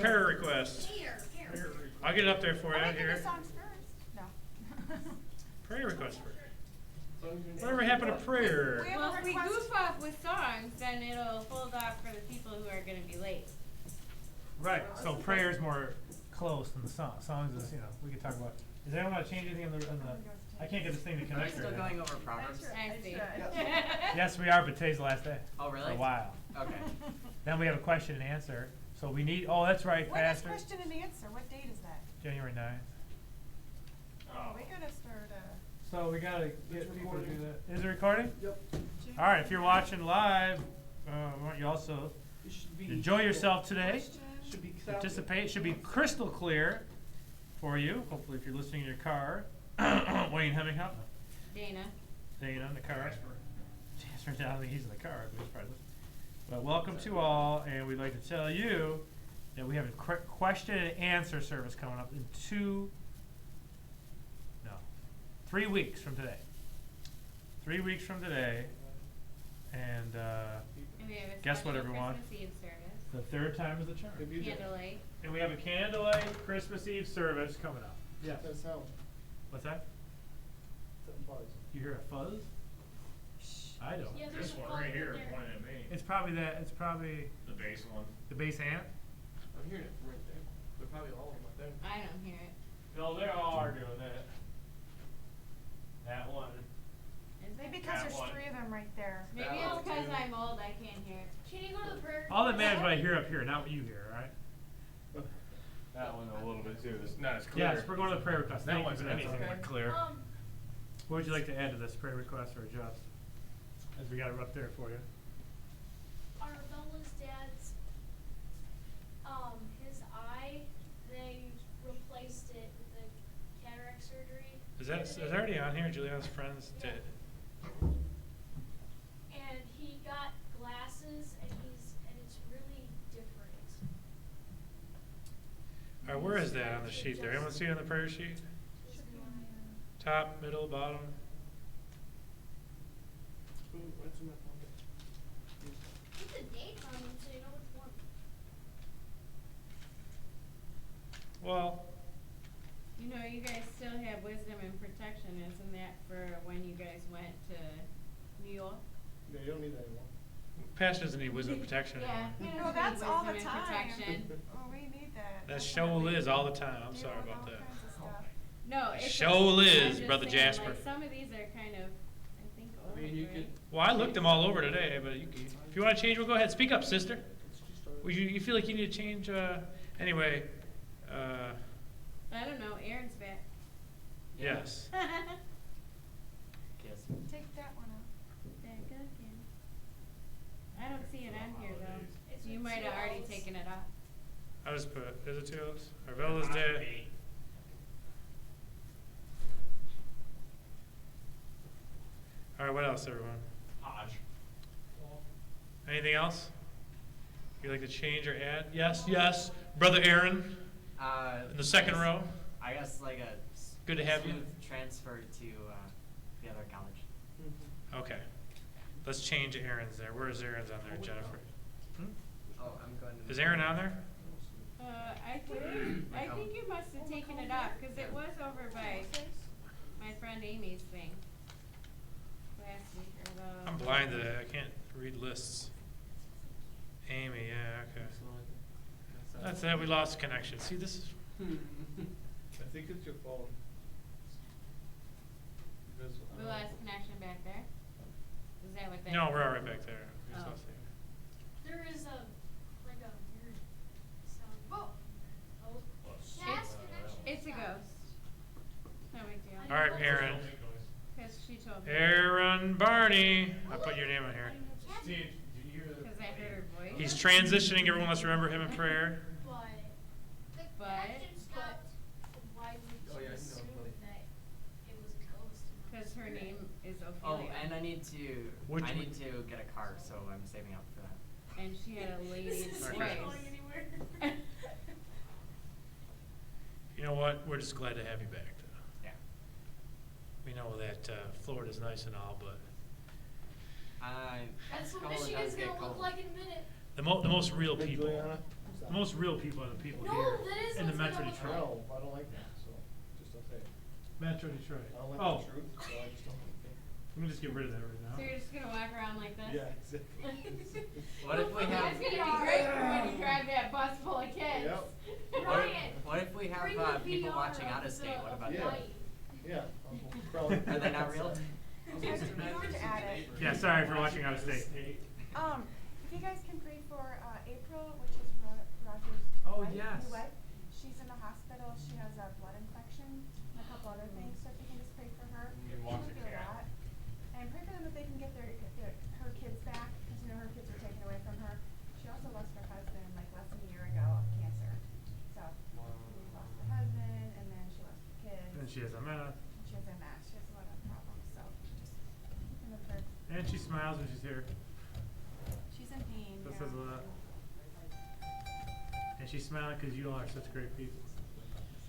prayer requests. I'll get it up there for you I'm making the here. songs first. No. Prayer requests for you. Whatever happened to prayer? Well, if we goof off with songs, then it'll hold off for the people who are going to be late. Right, so prayer is more close than the song. Songs is, we can talk about. Does anyone want to change anything on the I can't get this thing to Are we connect still right going now. over Proverbs? I see. Yes, we are, but today's the last day. Oh, really? For a while. Okay. Then we have a question and answer. So we need, that's right, When is Pastor. question and answer? What date is that? January 9th. Oh, we gotta start, So we gotta get people to do that. Is it recording? Yep. All right, if you're watching live, we want you also It should be enjoy yourself today. Should be Participate. It should be crystal clear for you. Hopefully, if you're listening in your car. Wayne Hemmingham. Dana. Dana in the car. Jasper's down. I think he's in the car. But he's probably listening. But welcome to all, and we'd like to tell you that we have a question and answer service coming up in 3 weeks from today. 3 weeks from today, and And we have a guess what, special everyone? Christmas Eve service. the third time is the charm. Candlelight. And we have a candlelight Christmas Eve service coming up. Yes. That's how. What's that? That buzz. You hear a fuzz? I don't. Yeah, there's This a one phone right in here there. pointing at me. It's probably The base one. the bass amp. I'm hearing it from right there. They're probably all on my thing. I don't hear it. No, they all are doing that. That one. Is maybe it? because That there's one. 3 of them right there. Maybe That it's one, because too. I'm old, I can't hear it. Can you go to the prayer? All that matters is what I hear up here, not what you hear, all right? That one a little bit too. It's not as clear. Yes, we're going to the prayer request. That Thank you one's for that. anything but clear. What would you like to add to this prayer request or adjust? As we got it up there for you. Arbella's dad's, his eye, they replaced it with the cataract surgery. Is that already on here? Juliana's friends Yeah. did. And he got glasses, and it's really different. All right, where is that on the sheet there? Anyone see it on the prayer sheet? Top, middle, bottom? What's in my pocket? Put the date on them so you know which one. Well, You know, you guys still have wisdom and protection. Isn't that for when you guys went to New York? Yeah, you don't need that anymore. Pastor doesn't need wisdom and protection Yeah. anymore. he No, doesn't that's need all the wisdom and time. protection. Oh, we need that. That's show Liz all the time. I'm Deal sorry with about all that. kinds of stuff. No, it's Show I'm Liz, just Brother saying, Jasper. Like, some of these are kind of, I think, old, I mean, you right? could. Well, I looked them all over today, but if you want to change, well, go ahead. Speak up, sister. Well, you feel like you need to change? Anyway, I don't know. Aaron's back. yes. Kiss. Take that one out. Back again. I don't see it on here though. It's You with might have already CLs. taken it off. I just put, is it 2 O's? Arbella's dead. All right, what else, everyone? Hodge. Anything else? You'd like to change or add? Yes, yes. Brother Aaron, in the second row. I guess like a Good to have you. smooth transfer to the other college. Okay. Let's change Aaron's there. Where is Aaron's on there, Jennifer? Hmm? Oh, I'm going to. Is Aaron on there? I think you must have taken it off because it was over by my friend Amy's thing last week or the. I'm blind today. I can't read lists. Amy, yeah, okay. That's it. We lost connection. See, this is. I think it's your phone. Because, We lost connection back there. Is that what that? No, we're all right back there. We're Oh. still seeing There is like a weird sound. Oh, It's, it's a ghost. No big deal. it. All right, Aaron. Because she told me. Aaron Barney. I put your name on here. Steve, did you hear the? Because I heard her voice. He's transitioning. Everyone let's remember him in prayer. But the But- connection stopped. Why would Oh, you yeah, I know, assume buddy. that it was a ghost? Because her name is Oh, Ophelia. and I need to. Which I one? need to get a car, so I'm saving up for that. And she had a lady's This is Okay. not voice. going anywhere. You know what? We're just glad to have you back. Yeah. We know that Florida's nice and all, but That's what cold, it Michigan's does get gonna look cold. like in a minute. the most real Hey, people. Juliana, The most real people are the people No, here that is in the what's Metro going on. Detroit. No, I don't like that, so just don't say it. Metro Detroit. I don't like Oh, the truth, so I just don't like it. let me just get rid of that right now. So you're just gonna walk around like this? Yeah, exactly. What if we have? That's gonna be great for when you drive that bus full of kids. Yep. Ryan, What if we have bring the people VR watching out of state? What about Yeah. that? Yeah. Probably. Are they not real? You have to add it. Yeah, sorry for watching out of state. If you guys can pray for April, which is Roger's Oh, wife, yes. new wife. She's in the hospital. She has a blood infection and a couple other things. So if you can just pray for her, You she can watch went the through a cat. lot. And pray for them that they can get her kids back, because you know her kids were taken away from her. She also lost her husband like less than a year ago of cancer. So she lost her husband, and then she lost her kids. And she has a mouth. And she has MS. She has a lot of problems. So just keep them with her. And she smiles when she's here. She's in pain. That yeah. says a lot. And she's smiling because you all are such great people.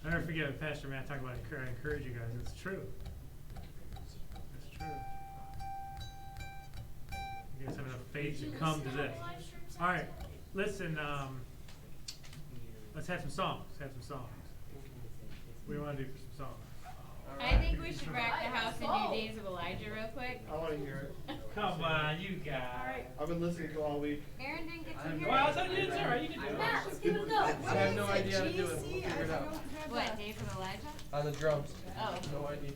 I never forget when Pastor Matt talked about I encourage you guys. It's true. It's true. You guys have enough faith to come to this. All right, listen. Let's have some songs. Let's have some songs. What do you want to do for some songs? I think we should rock the house in New Days of Elijah real quick. I wanna hear it. Come on, you guys. I've been listening to it all week. Aaron didn't get to hear Well, I it. thought you did too, right? You can do it. Matt, let's give it a go. I have no idea how to do it. We'll GC? figure it I out. don't have What, the- Days of Elijah? On the drums. Oh. No idea.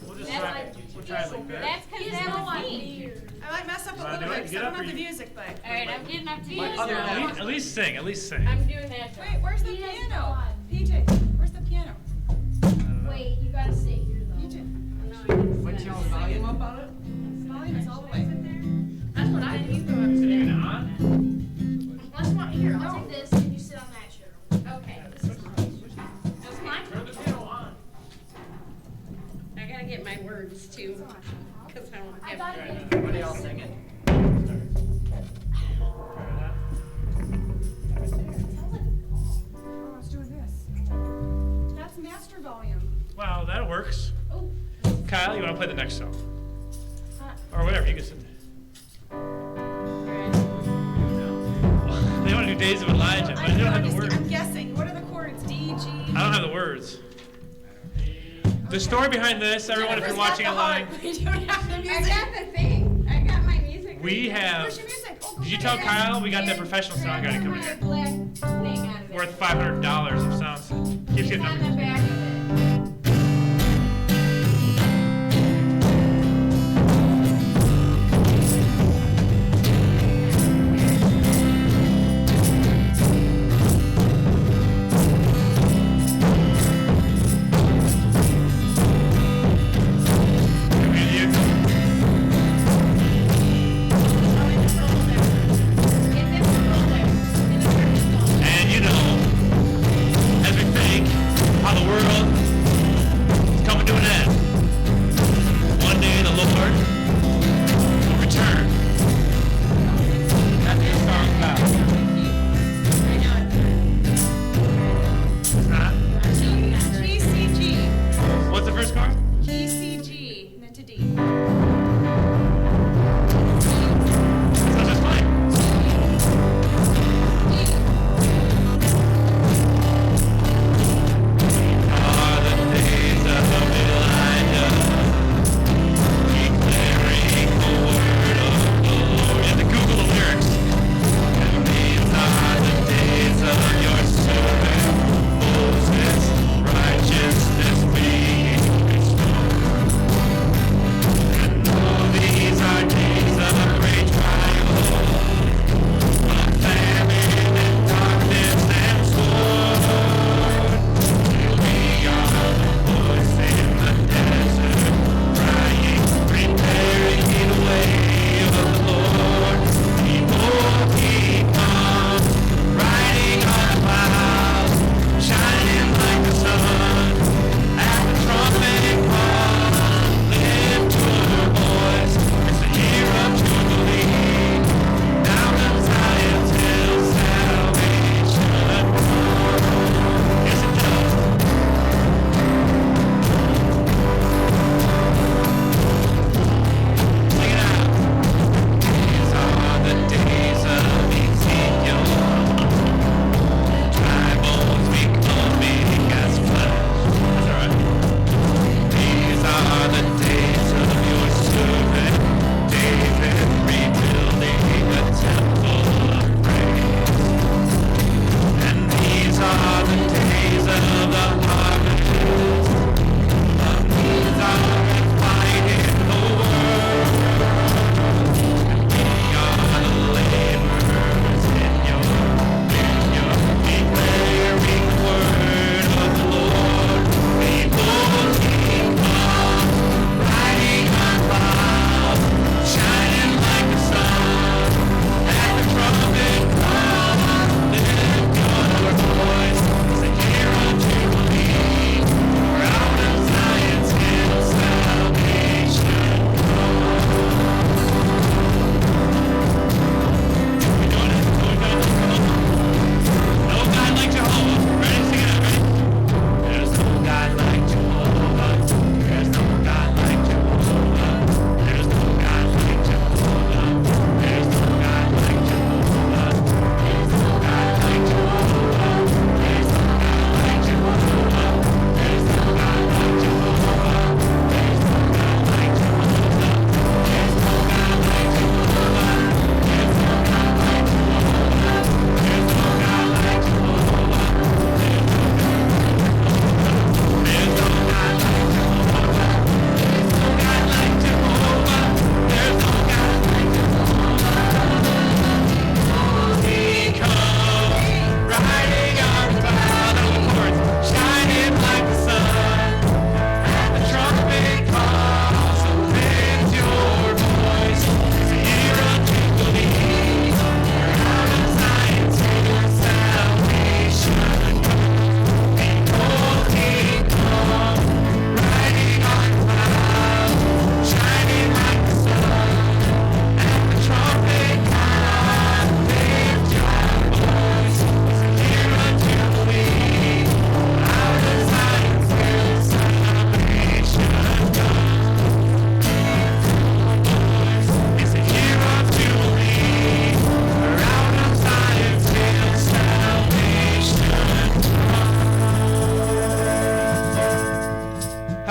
We'll just That's try. like- We'll try it like that. That's because He that has no was idea. me. I might mess up a Wanna little do it? bit because Get I up don't have or the you- music, but. Alright, I'm getting up to My you. other now. half. At least sing. At least sing. I'm doing that. Wait, where's the He has piano? no idea. PJ, where's the piano? Wait, you gotta stay here though. PJ, What's your volume up on it? volume is all the way. That's what I do. You go up Is it there. even on? Let's not here. I'll take this and you sit on that chair. Okay. This is mine. That's mine. Turn the piano on. I gotta get my words too, cause I don't I have. gotta them. get What are y'all singing? Oh, I was doing this. That's master volume. Wow, that works. Oh. Kyle, you want to play the next song? Or whatever, you can sit. They want to do Days of Elijah, but I don't have the words. I'm guessing. What are the chords? D, G. I don't have the words. The story behind this, everyone, if you're watching online, We don't have the I music. got the thing. I got my music. we have. Where's your music? Oh, go Did you get tell it. Kyle we got that professional sound guy to come in here? Worth $500 of sound. Keeps getting on the numbers. back of it. Come here, you. And you know, as we think how the world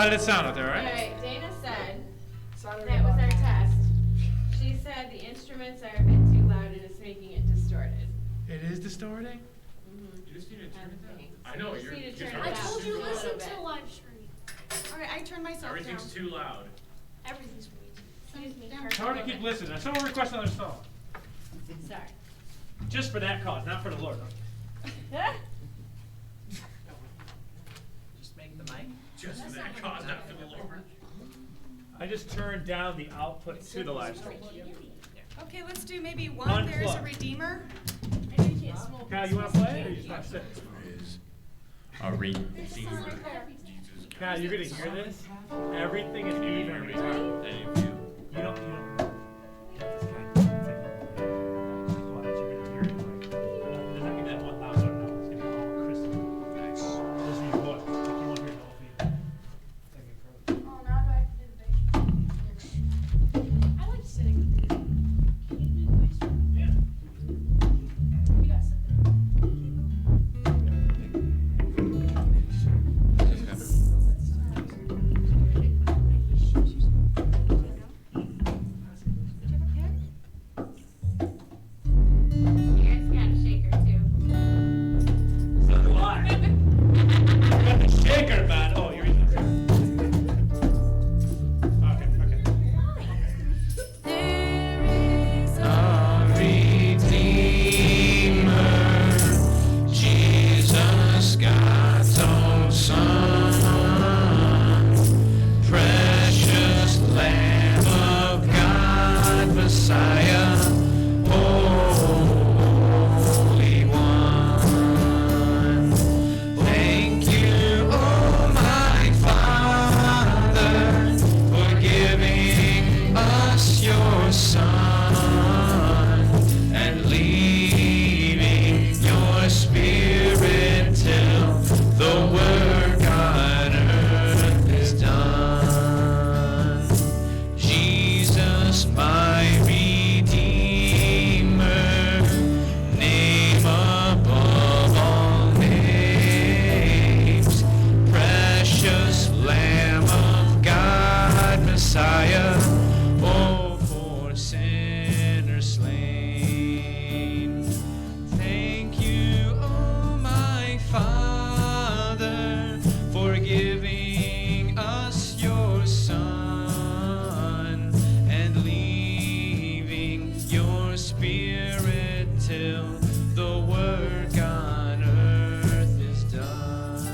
let it sound out there, all right? Alright, Dana said, Sounded that was about our nine. test. She said the instruments are a bit too loud and it's making it distorted. It is distorting? Mm-hmm. You just need to turn it down. I I know, just you're. need to you're turn I it down told you just a listen little to bit. the live stream. Alright, I turned myself down. Everything's too loud. Everything's for me. Excuse me. Down. It's hard to keep listening. Someone request another song. Sorry. Just for that cause, not for the Lord. Just make the mic. Just for that cause, not for the Lord. I just turned down the output to the live stream. Okay, let's do maybe one. There's a Unplug. Redeemer. I know you can't smoke. Kyle, you want to play or you just want to sit? A redeemer. Kyle, you're going to hear this? Everything is even in return. You don't. This guy, it's like, just watch, you're going to hear it. Like, there's not going to be that one loud note. It's going to be all crystal. Just your voice. Like, you won't hear the whole thing. It's like incredible. Oh, now do I have to do the bass? I like sitting. Can you do the bass drum? Yeah. You gotta sit there. You guys got a shaker too. So do I. You got the shaker, man. Oh, you're in there. Okay. There is a Redeemer, Jesus, God's own Son, precious Lamb of God, Messiah, Holy One. Thank you, oh my Father, for giving us your Son and leaving your Spirit till the work on earth is done. Jesus, my Redeemer, name above all names, precious Lamb of God, Messiah, oh, for sinners slain. Thank you, oh my Father, for giving us your Son and leaving your Spirit till the work on earth is done.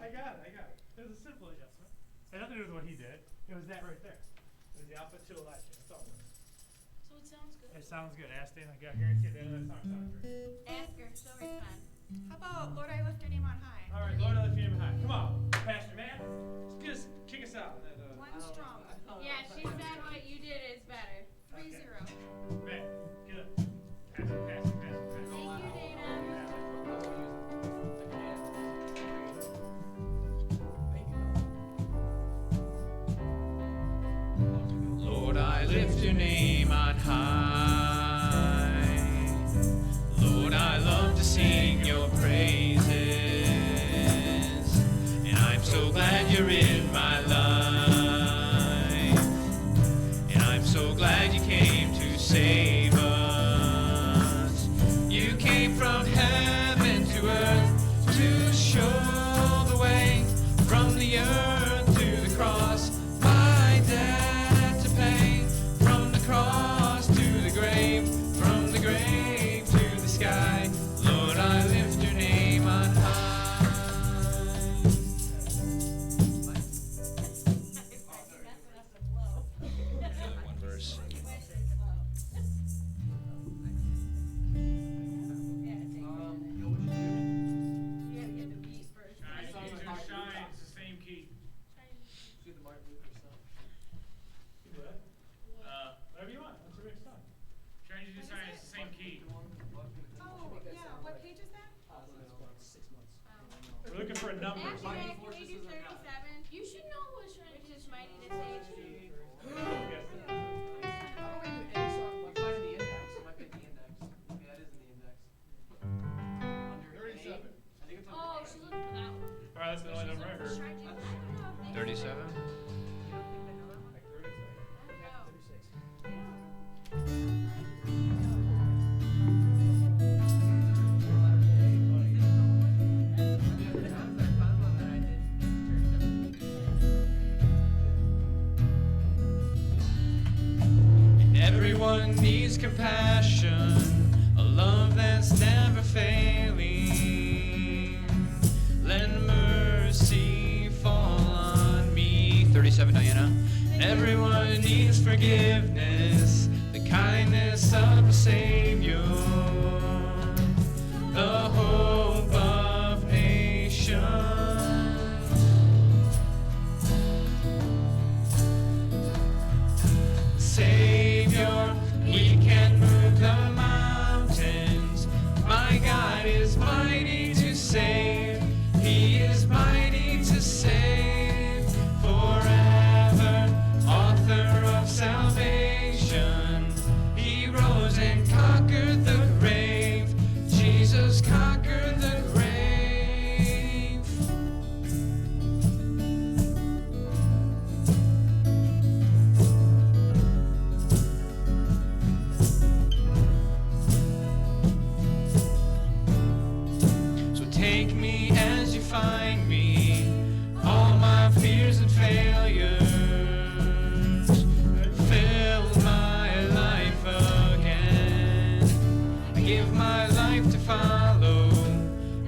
I got it. It was a simple adjustment. It had nothing to do with what he did. It was that right there. It was the output to a live stream. That's all it was. So it sounds good. It sounds good. Ask Dana. I guarantee at the end of that song, it sounds great. Ask her, she'll respond. How about Lord, I lift your name on high? All right, Lord, I lift your name high. Come on, Pastor man. Just kick us out. One strum. Yeah, she said what you did is better. 3-0. Man, get up. Pass it. Thank you, Dana. Lord, I lift your name on high. Lord, I love to sing your praises. And I'm so glad you're in my life. And I'm so glad you came to save us. You came from heaven to earth to show the way from the earth to the cross. My debt to pay, from the cross to the grave, from the grave to the sky. Lord, I lift your name on high. One verse. Shine. It's the same key. Everyone needs compassion, a love that's never failing. Let mercy fall on me. 37, Diana. Everyone needs forgiveness, the kindness of a Savior, the hope of nations. Savior, He can move the mountains. My God is mighty to save. He is mighty to save forever. Author of salvation. He rose and conquered the grave. Jesus conquered the grave. So take me as you find me, all my fears and failures. Fill my life again. I give my life to follow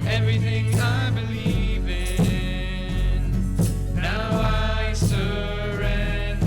everything I believe in. Now I surrender.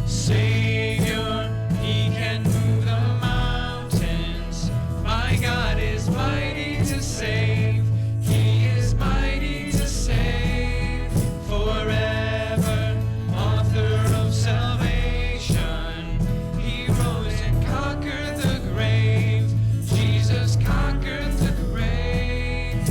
Savior, He can move the mountains. My God is mighty to save. He is mighty to save forever. Author of salvation. He rose and conquered the grave. Jesus conquered the grave.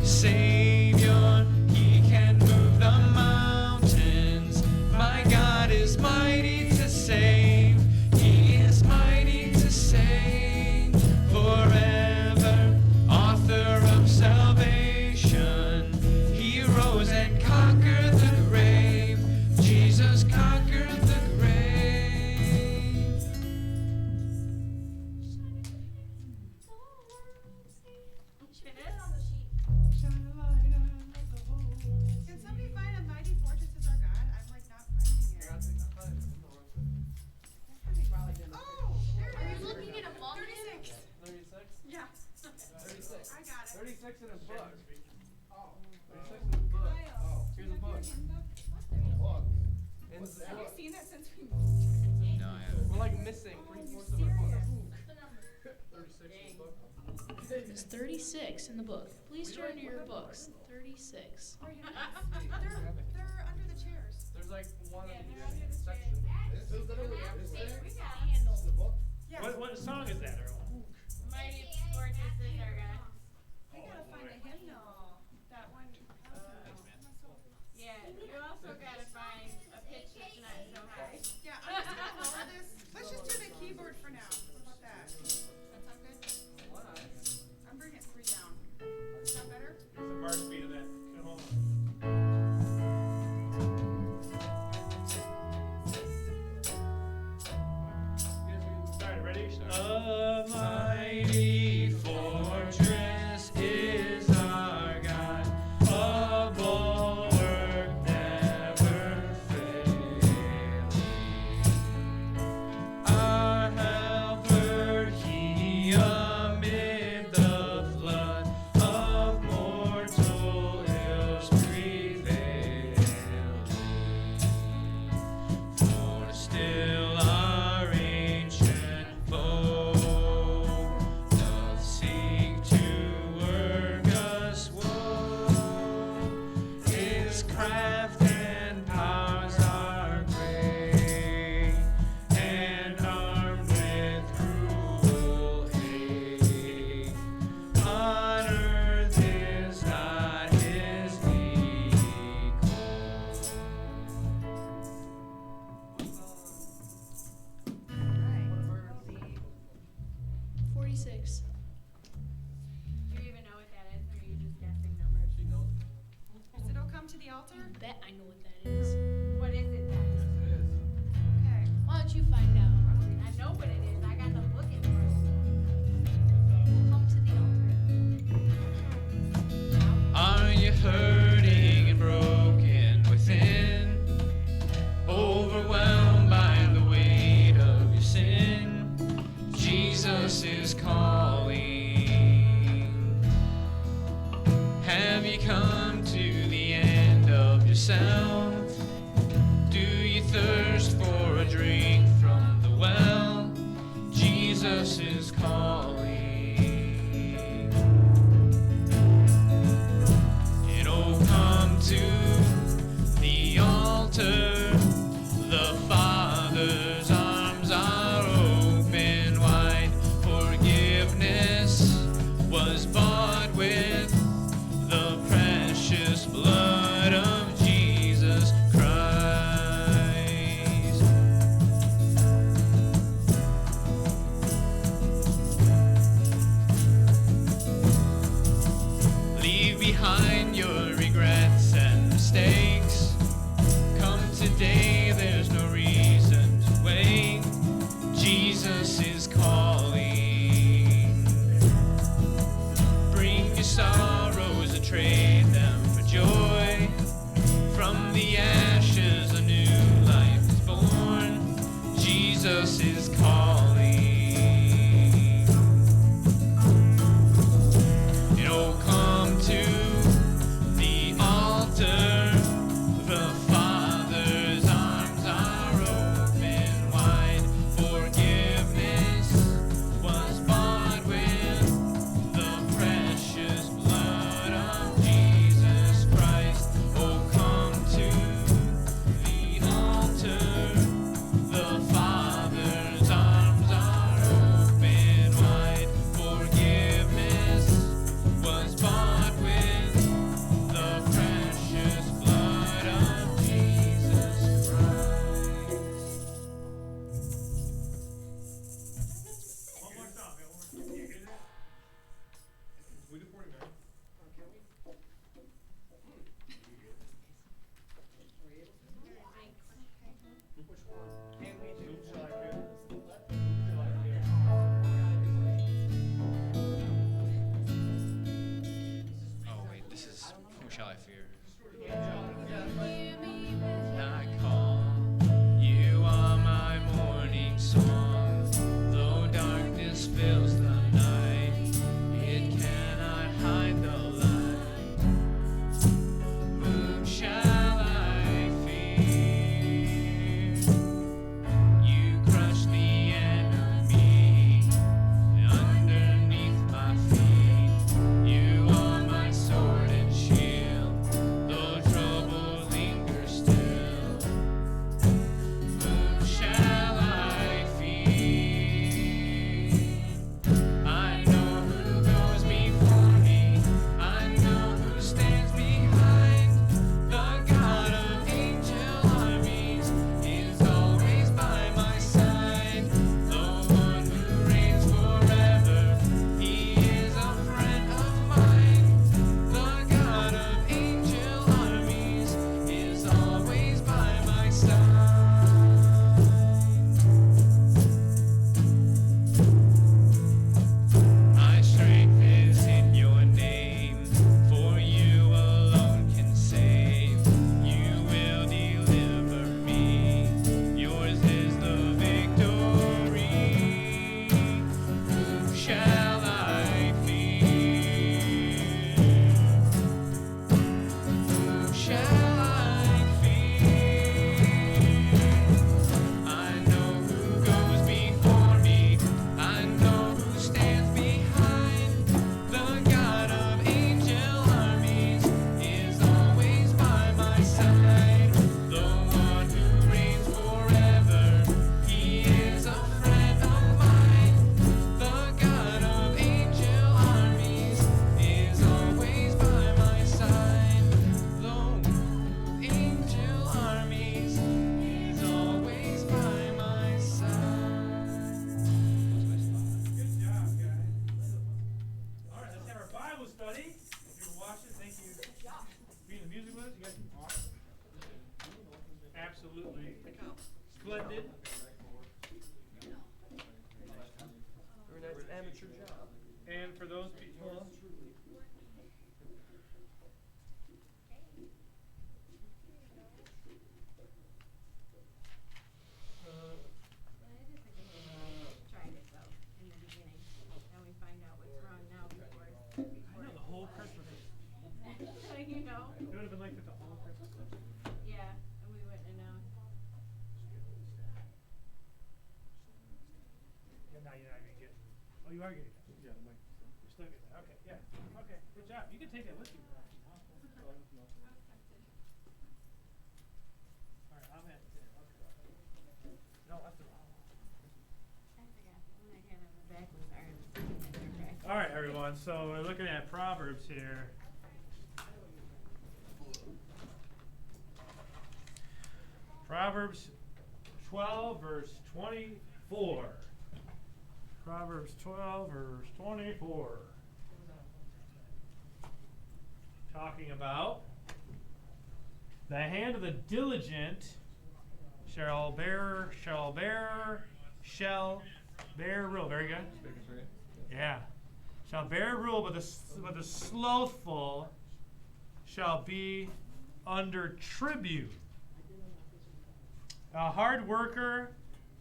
Savior, He can move the mountains. My God is mighty to save. He is mighty to save forever. Author of salvation. He rose and conquered the grave. Jesus conquered the grave. Can somebody find a mighty fortress is our God? I'm like not finding it. Oh, there Are it you is. looking at a book? 36. 36? Yeah. 36. I got it. 36 in a book. Oh. 36 in a book. Kyle, Oh, do here's you a book. have your handbook? In the Have you book. seen it since we? No, I haven't. We're like missing Oh, 3/4 you're of a book. serious? What's the number? 36 in the book. It's 36 in the book. Please turn to your books. 36. Oh, you they're under the chairs. There's like one Yeah, in they're under each the section. We got handles. Yeah. What song is that, Earl? Mighty fortresses are God. We gotta find a hymnal. That one. Yeah, you also gotta find a pitch that's not so high. Yeah, I'm just gonna lower this. Let's just do the keyboard for now. What about that? That sound good? Why? I'm bringing it 3 down. Is that better? It's the march beat of that. Come on. Alright, ready? A mighty fortress is our God, a bulwark never failing. Our helper, He amid the flood of mortal ills prevailing. For still our ancient foe doth seek to work us woe. His craft and powers are great, and armed with cruel hate. On earth is not his equal. 46. Do you even know what that is, or are you just guessing numbers? She knows. Is it "Oh Come to the Altar"? Bet I know what that is. What is it then? Yes, it is. Okay. Why don't you find out? I know what it is. I got the book in front of me. Come to the altar. Are you hurting and broken within? precious blood of Jesus Christ. Leave behind your regrets and mistakes. Come today, there's no reason to wait. Jesus is calling. Bring your sorrows and trade them for joy. From the ashes a new life is born. Jesus is calling. And oh, come to the altar. The Father's arms are open wide. Forgiveness was bought with the precious blood of Jesus Christ. Oh, come to the altar. The Father's arms are open wide. Forgiveness was bought with the precious blood of Jesus Christ. One more song. We got one more song. You get that? We do 49. Can we? Which one? Can we do? Shall I do? Shall I do? Oh, wait, this is Who Shall I Fear? Hear me, I call, you are my morning song. Though darkness fills the night, it cannot hide the light. Whom shall I fear? You crush the enemy underneath my feet. You are my sword and shield, though trouble lingers still. Whom shall I fear? I know who goes before me. I know who stands behind. The God of angel armies is always by my side. The one who reigns forever, he is a friend of mine. The God of angel armies is always by my side. My strength is in your name, for you alone can save. You will deliver me. Yours is the victory. Whom shall I fear? Whom shall I fear? I know who goes before me. I know who stands behind. The God of angel armies is always by my side. The one who reigns forever, he is a friend of mine. The God of angel armies is always by my side. The angel armies is always by my side. Good job, guys. All right, let's have our Bible study. If you were watching, thank you for being in the music with us. You guys are awesome. Absolutely splendid. Very nice amateur job. And for those people, tried it though, in the beginning. Now we find out what's wrong now before I know the whole Christmas. you know? It would have been like that the whole Christmas. Yeah, and we wouldn't have known. Yeah, now you're not even getting. Oh, you are getting that. Yeah, the microphone. You're still getting that. Okay, yeah. Okay, good job. You can take that with you. All right, I'm at 10. Okay. No, that's the wrong one. I forgot, the one I had on the back was ours. And they're back. All right, everyone. So we're looking at Proverbs here. Proverbs 12, verse 24. Proverbs 12, verse 24. Talking about the hand of the diligent shall bear rule. Very good. Yeah. Shall bear rule, but the slothful shall be under tribute. A hard worker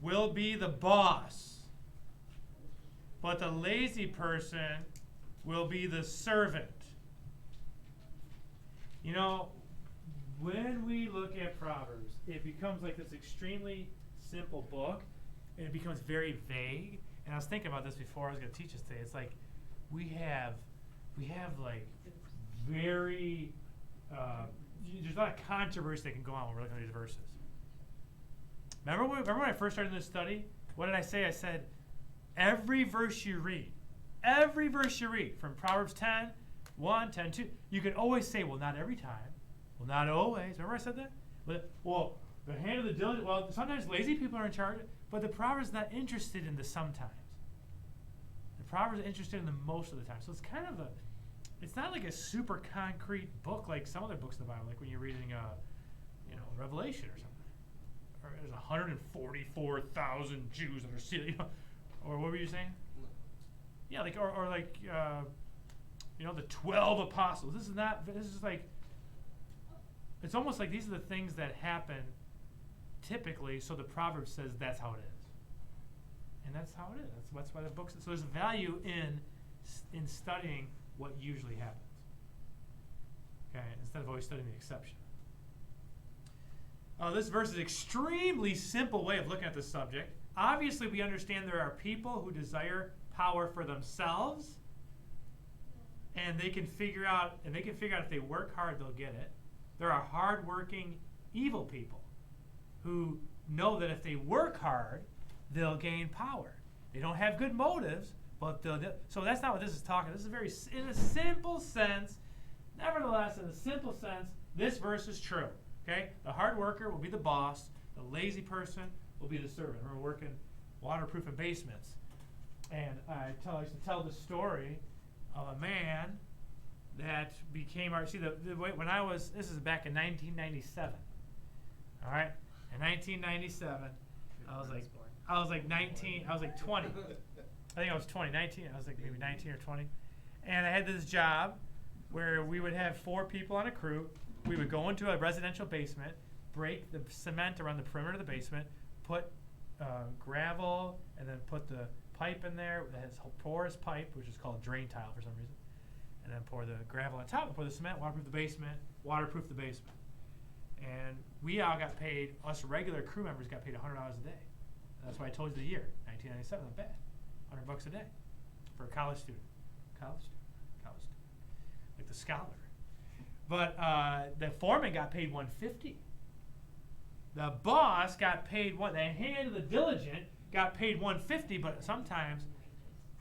will be the boss, but the lazy person will be the servant. You know, when we look at Proverbs, it becomes like this extremely simple book, and it becomes very vague. And I was thinking about this before I was going to teach us today. It's like we have like very there's a lot of controversy that can go on when we're looking at these verses. Remember when I first started this study? What did I say? I said every verse you read from Proverbs 10, 1, 10, 2, you can always say, well, not every time. Well, not always. Remember I said that? Well, the hand of the diligent, well, sometimes lazy people are in charge, but the Proverbs is not interested in the sometimes. The Proverbs are interested in the most of the time. So it's kind of it's not like a super concrete book like some other books in the Bible, like when you're reading, Revelation or something. Or there's 144,000 Jews that are sealed, or what were you saying? Yeah, like, or like, the 12 apostles. This is like, it's almost like these are the things that happen typically, so the Proverbs says that's how it is. And that's how it is. That's why the books, so there's value in studying what usually happens. Okay, instead of always studying the exception. This verse is an extremely simple way of looking at the subject. Obviously, we understand there are people who desire power for themselves, and they can figure out if they work hard, they'll get it. There are hardworking, evil people who know that if they work hard, they'll gain power. They don't have good motives, but so that's not what this is talking. This is very, in a simple sense. Nevertheless, in a simple sense, this verse is true. Okay, the hard worker will be the boss. The lazy person will be the servant. We're working waterproofing basements, and I used to tell the story of a man that became our. See, when I was, this is back in 1997. All right, in 1997, I was like 19. I was like 20. I think I was 20, 19. I was like maybe 19 or 20, and I had this job where we would have 4 people on a crew. We would go into a residential basement, break the cement around the perimeter of the basement, put gravel, and then put the pipe in there that has porous pipe, which is called drain tile for some reason, and then pour the gravel on top, and pour the cement, waterproof the basement. And we all got paid, us regular crew members got paid $100 a day. And that's why I told you the year, 1997, not bad. $100 a day for a college student. Like the scholar. But the foreman got paid $150. The boss got paid the hand of the diligent got paid $150, but sometimes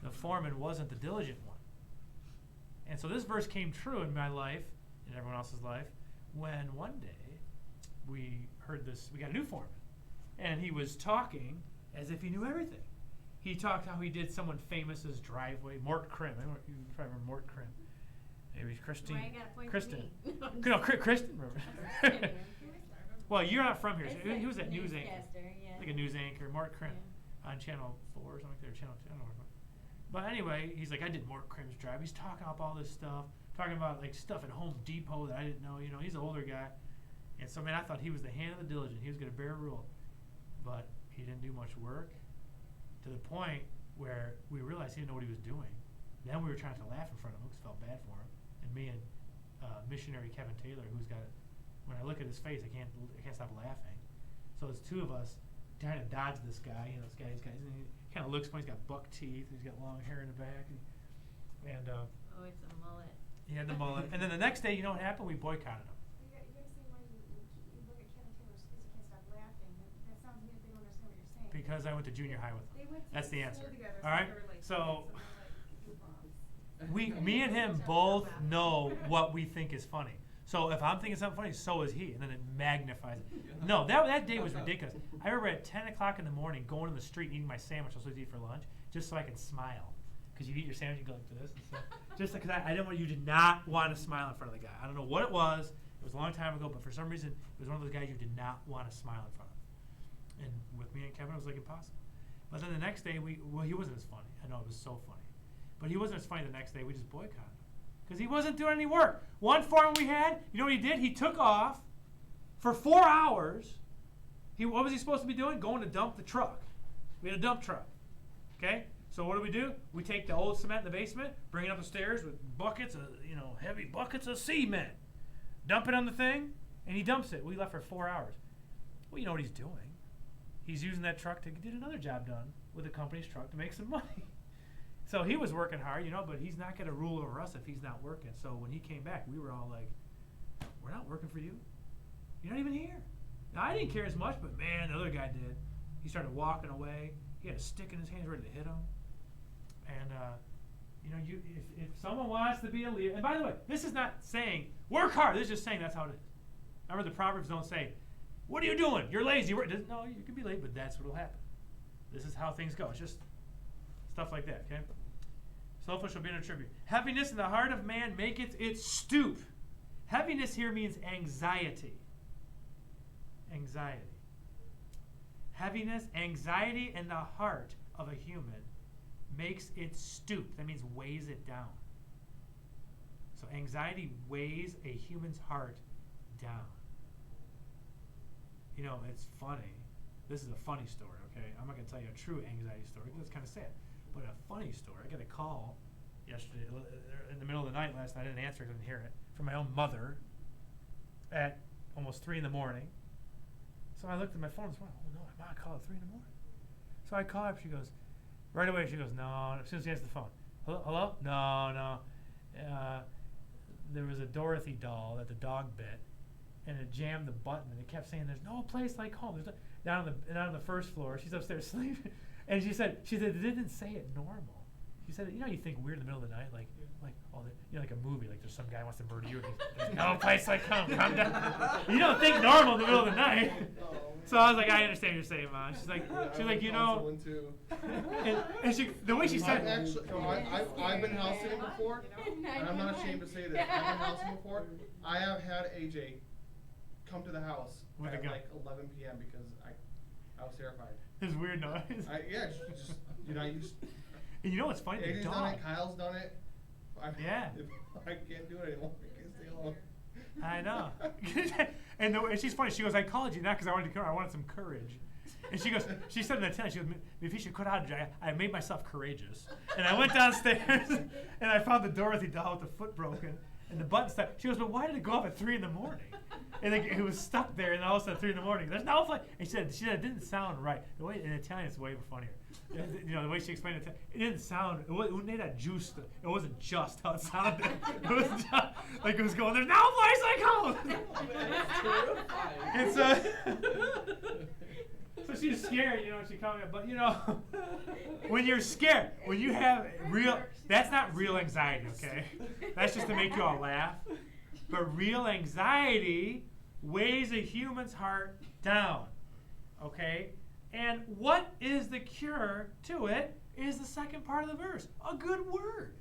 the foreman wasn't the diligent one. And so this verse came true in my life, in everyone else's life, when one day we got a new foreman. And he was talking as if he knew everything. He talked how he did someone famous's driveway, Mort Krim. You probably remember Mort Krim. Maybe Christine. Why you got a point Kristen. for me? No, Kristen. Well, you're not from here. So he was a news anchor. Yeah. Like a news anchor, Mort Krim, on Channel 4 or something like that, or Channel 2, I don't know. But anyway, he's like, I did Mort Krim's drive. He's talking about all this stuff, talking about like stuff at Home Depot that I didn't know. He's an older guy. And so, man, I thought he was the hand of the diligent. He was going to bear rule. But he didn't do much work to the point where we realized he didn't know what he was doing. Then we were trying to laugh in front of him because felt bad for him. And me and missionary Kevin Taylor, who's got, when I look at his face, I can't stop laughing. So it's 2 of us trying to dodge this guy. This guy, he kind of looks funny. He's got buck teeth. He's got long hair in the back. And Oh, it's a mullet. he had the mullet. And then the next day, you know what happened? We boycotted him. You gotta see why you look at Kevin Taylor's face, you can't stop laughing. That sounds like they don't understand what you're saying. Because I went to junior high with him. They went to That's the school answer. together, All right? they were like So kids, and they're like, me and him both know what we think is funny. So if I'm thinking something funny, so is he, and then it magnifies it. No, that day was ridiculous. I remember at 10 o'clock in the morning going to the street eating my sandwich I was supposed to eat for lunch, just so I could smile. Because you eat your sandwich, you go like this. And stuff. Just because I didn't want you did not want to smile in front of the guy. I don't know what it was. It was a long time ago, but for some reason, it was one of those guys you did not want to smile in front of. And with me and Kevin, it was like impossible. But then the next day, he wasn't as funny. I know, it was so funny. But he wasn't as funny the next day. We just boycotted him. Because he wasn't doing any work. One foreman we had, you know what he did? He took off for 4 hours. What was he supposed to be doing? Going to dump the truck. We had a dump truck. Okay? So what do? We take the old cement in the basement, bring it up the stairs with buckets of, heavy buckets of cement. Dump it on the thing, and he dumps it. We left for 4 hours. Well, you know what he's doing. He's using that truck to get another job done with the company's truck to make some money. So he was working hard, but he's not going to rule over us if he's not working. So when he came back, we were all like, we're not working for you. You're not even here. Now, I didn't care as much, but man, the other guy did. He started walking away. He had a stick in his hands ready to hit him. And, if someone wants to be a leader, and by the way, this is not saying, work hard. This is just saying that's how it is. Remember, the Proverbs don't say, what are you doing? You're lazy. No, you can be late, but that's what will happen. This is how things go. It's just stuff like that, okay? Selfish will be in tribute. Heaviness in the heart of man maketh it stoop. Heaviness here means anxiety. Anxiety. Heaviness, anxiety in the heart of a human makes it stoop. That means weighs it down. So anxiety weighs a human's heart down. It's funny. This is a funny story, okay? I'm not going to tell you a true anxiety story because it's kind of sad. But a funny story. I got a call yesterday in the middle of the night last night. I didn't answer, I didn't hear it, from my own mother at almost 3 in the morning. So I looked at my phone and said, oh no, my mom called at 3 in the morning. So I call her, she goes, right away, she goes, no, as soon as she answers the phone. Hello? No. There was a Dorothy doll that the dog bit, and it jammed the button, and it kept saying, there's no place like home. There's down on the first floor. She's upstairs sleeping. And she said it didn't say it normal. She said, you think weird in the middle of the night, like like a movie, like there's some guy wants to murder you, and there's no place like home. Calm down. You don't think normal in the middle of the night. So I was like, I understand what you're saying, Mom. She's like, and she, the way she said, I've been house sitting before, and I'm not ashamed to say this. I've been house sitting before. I have had AJ come to the house With at a gun. like 11 p.m. because I was terrified. his weird noise. And you know what's funny? AJ's The done dog. it, Kyle's done it. Yeah. I can't do it anymore. I can't stay alone. I know. and she's funny. She goes, I called you not because I wanted to come. I wanted some courage. And she goes, she said in the tent, she goes, if you should cut out, I made myself courageous. And I went downstairs and I found the Dorothy doll with the foot broken and the button stuck. She goes, but why did it go off at 3 in the morning? And like, it was stuck there, and all of a sudden at 3 in the morning, there's no flight. And she said it didn't sound right. The way in Italian, it's way funnier. The way she explained it didn't sound. It wasn't that juiced. It wasn't just how it sounded. It was just, like it was going. There's no place like home. And so she's scared, she called me. But when you're scared, when you have that's not real anxiety, okay? That's just to make you all laugh. But real anxiety weighs a human's heart down, okay? And what is the cure to it is the second part of the verse. A good word.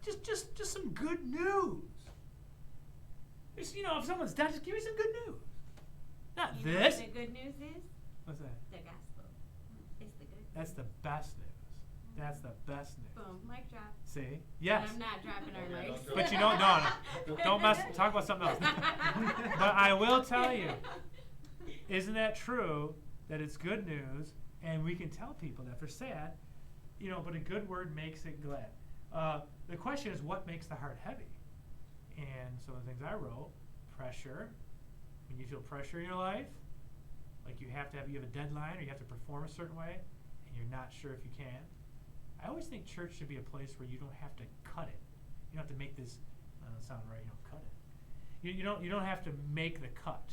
Just some good news. Just, if someone's dead, just give me some good news. Not You know this. what the good news is? What's that? The gospel. It's the good news. That's the best news. That's the best news. Boom, mic drop. See? Yes. And I'm not dropping our mics. But no. Don't talk about something else. But I will tell you, isn't that true that it's good news and we can tell people that if they're sad, but a good word makes it glad. The question is, what makes the heart heavy? And some of the things I wrote, pressure. When you feel pressure in your life, like you have a deadline or you have to perform a certain way and you're not sure if you can. I always think church should be a place where you don't have to cut it. You don't have to make this sound right. Cut it. You don't have to make the cut.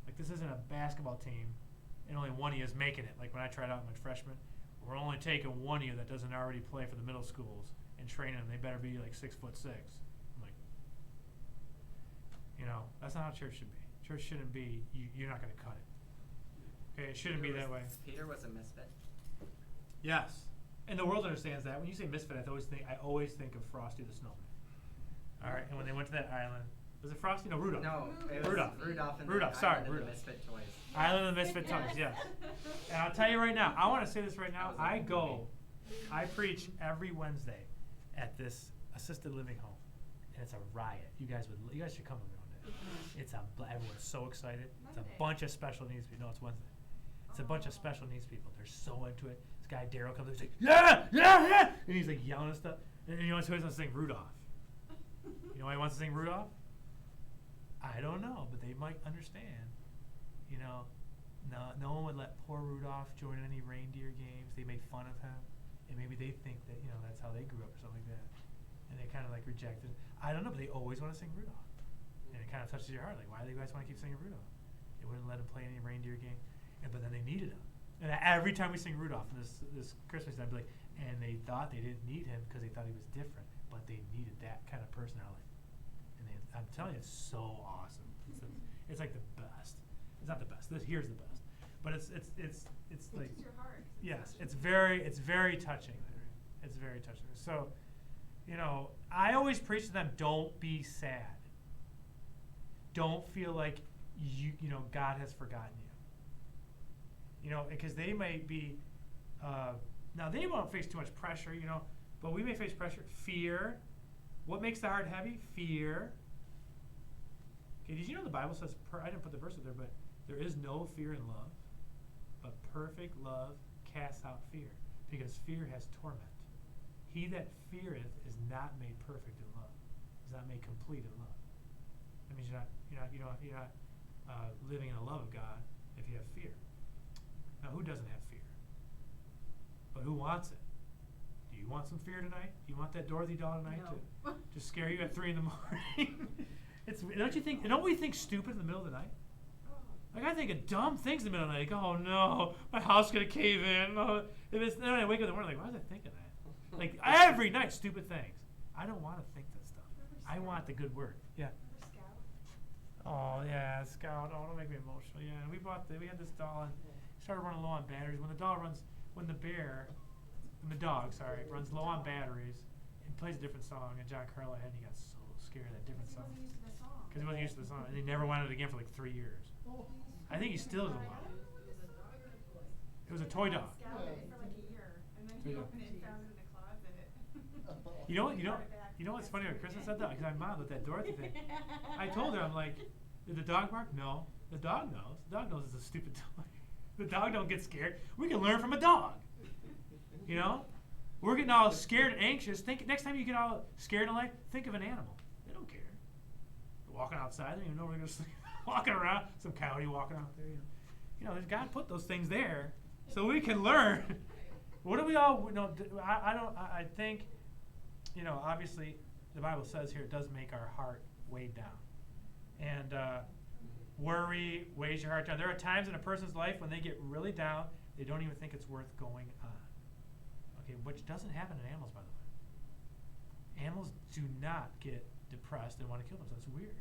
Like this isn't a basketball team, and only one of you is making it. Like when I tried out my freshman, we're only taking one of you that doesn't already play for the middle schools and training them. They better be like 6'6". I'm like, You know, that's not how church should be. Church shouldn't be, you're not going to cut it. Okay, it shouldn't be that way. Peter was a misfit. Yes. And the world understands that. When you say misfit, I always think of Frosty the Snowman. All right, and when they went to that island, was it Frosty? No, Rudolph. No, it was Rudolph. Rudolph and Rudolph, the sorry, Island of the Rudolph. Misfit Toys. Island of the Misfit Toys, yes. And I'll tell you right now, I want to say this right now. I preach every Wednesday at this assisted living home, and it's a riot. You guys should come with me one day. It's everyone's so excited. It's a bunch of special needs people. No, it's Wednesday. It's a bunch of special needs people. They're so into it. This guy Daryl comes, he's like, yeah, yeah, yeah, and he's like yelling and stuff. And you know what he wants to sing? Rudolph. You know why he wants to sing Rudolph? I don't know, but they might understand. You know, no one would let poor Rudolph join any reindeer games. They made fun of him, and maybe they think that that's how they grew up or something like that, and they kind of like rejected. I don't know, but they always want to sing Rudolph, and it kind of touches your heart. Like, why do you guys want to keep singing Rudolph? They wouldn't let him play any reindeer game, but then they needed him. And every time we sing Rudolph this Christmas, I'd be like, and they thought they didn't need him because they thought he was different, but they needed that kind of personality. And I'm telling you, it's so awesome. It's like the best. It's not the best. Here's the best. But it's like, Touches your heart. yes, it's very touching. It's very touching. So, I always preach to them, don't be sad. Don't feel like God has forgotten you. Because they might be, now they won't face too much pressure, but we may face pressure. Fear. What makes the heart heavy? Fear. Okay, did you know the Bible says, I didn't put the verse up there, but there is no fear in love, but perfect love casts out fear, because fear has torment. He that feareth is not made perfect in love, is not made complete in love. That means you're not living in the love of God if you have fear. Now, who doesn't have fear? But who wants it? Do you want some fear tonight? Do you want that Dorothy doll tonight to scare you at 3 a.m? Don't we think stupid in the middle of the night? Like, I think of dumb things in the middle of the night. Like, oh no, my house is gonna cave in. Oh, then I wake up in the morning like, why was I thinking that? Like, every night, stupid things. I don't want to think that stuff. I want the good word. Yeah. Oh yeah, Scout. Oh, don't make me emotional. Yeah, we had this doll and started running low on batteries. When the dog runs low on batteries and plays a different song, and John Carlo had, he got so scared of that different song. Because he wasn't used to the song, and he never wanted it again for like 3 years. I think he still doesn't want it. It was a toy dog. For like a year, and then he opened it and found it in the closet. You know what's funny when Kristen said that? Because my mom with that Dorothy thing. I told her, I'm like, did the dog bark? No. The dog knows. The dog knows it's a stupid toy. The dog don't get scared. We can learn from a dog. We're getting all scared and anxious. Next time you get all scared in life, think of an animal. They don't care. They're walking outside, they don't even know where they're going to sleep. Walking around, some coyote walking out there. God put those things there so we can learn. What do we all I think, obviously the Bible says here it does make our heart weighed down. And worry weighs your heart down. There are times in a person's life when they get really down, they don't even think it's worth going on. Okay, which doesn't happen in animals, by the way. Animals do not get depressed and want to kill themselves. That's weird.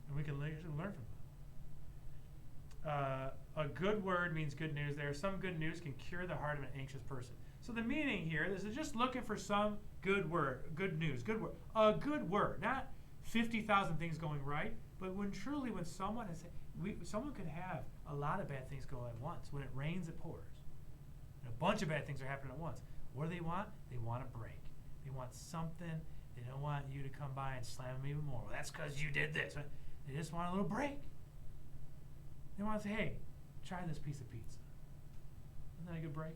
And we can learn from them. A good word means good news. There, some good news can cure the heart of an anxious person. So the meaning here is just looking for some good word, good news, good word. A good word, not 50,000 things going right, but when someone could have a lot of bad things go at once. When it rains, it pours. And a bunch of bad things are happening at once. What do they want? They want a break. They want something. They don't want you to come by and slam them even more. Well, that's because you did this. They just want a little break. They want to say, hey, try this piece of pizza. Isn't that a good break,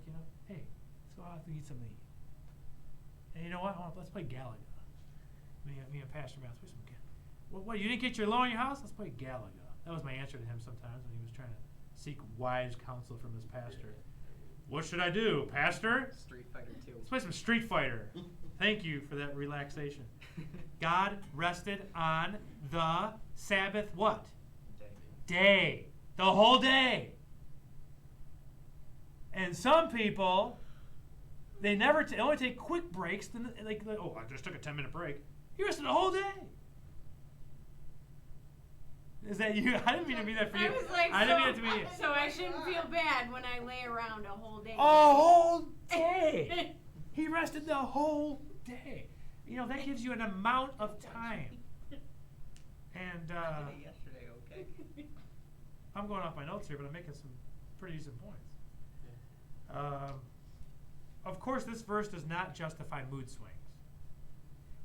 Hey, let's go out and eat something to eat. And you know what? Let's play Galaga. Me and Pastor Matt, let's play some Galaga. What, you didn't get your loan in your house? Let's play Galaga. That was my answer to him sometimes when he was trying to seek wise counsel from his pastor. What should I do, Pastor? Street Fighter 2. Let's play some Street Fighter. Thank you for that relaxation. God rested on the Sabbath what? Day. The whole day. And some people, they only take quick breaks. Then I just took a 10-minute break. He rested the whole day. Is that you? I didn't mean to be that for you. I was like, I didn't mean it to be you. so I shouldn't feel bad when I lay around a whole day. A whole day. He rested the whole day. You know, that gives you an amount of time. And Yesterday, okay. I'm going off my notes here, but I'm making some pretty decent points. Of course, this verse does not justify mood swings.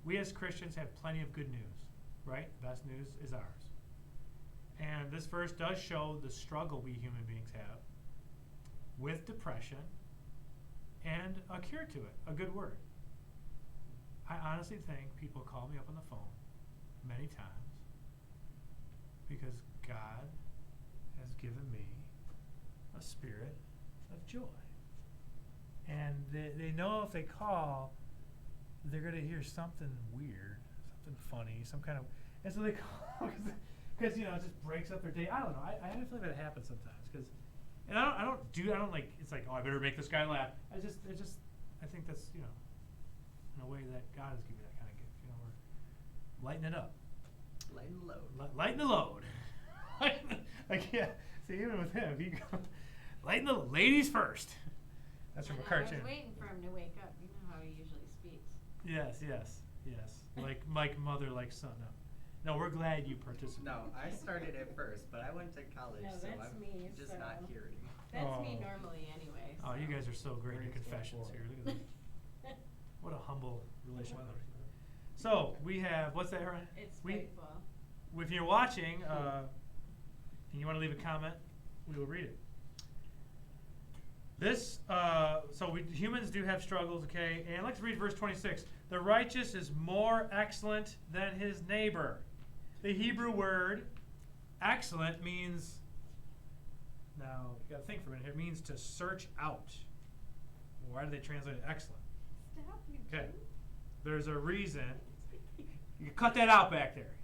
We as Christians have plenty of good news, right? The best news is ours. And this verse does show the struggle we human beings have with depression and a cure to it, a good word. I honestly think people call me up on the phone many times because God has given me a spirit of joy. And they know if they call, they're going to hear something weird, something funny, some kind of, and so they call because you know, it just breaks up their day. I don't know. I feel like that happens sometimes because, and I don't like, it's like, oh, I better make this guy laugh. I think that's, you know, in a way that God has given me that kind of gift. You know, we're lighten it up. Lighten the load. Lighten the load. Like, yeah. See, even with him, he goes, lighten the ladies first. That's from a cartoon. I was waiting for him to wake up. You know how he usually speaks. Yes. Like mother, like son. No, we're glad you participated. No, I started it first, but I went to college, No, so that's I'm me, just so. not hearing. That's me Oh. normally anyway. Oh, you so. guys are so great in your confessions here. Look at this. What a humble relationship. So we have, what's that, Ryan? It's We- spiteful. If you're watching, and you want to leave a comment, we will read it. This, so humans do have struggles, okay? And let's read verse 26. The righteous is more excellent than his neighbor. The Hebrew word excellent means, now you got to think for a minute here, it means to search out. Why do they translate it excellent? Stop you. Okay. There's a reason. You can cut that out back there.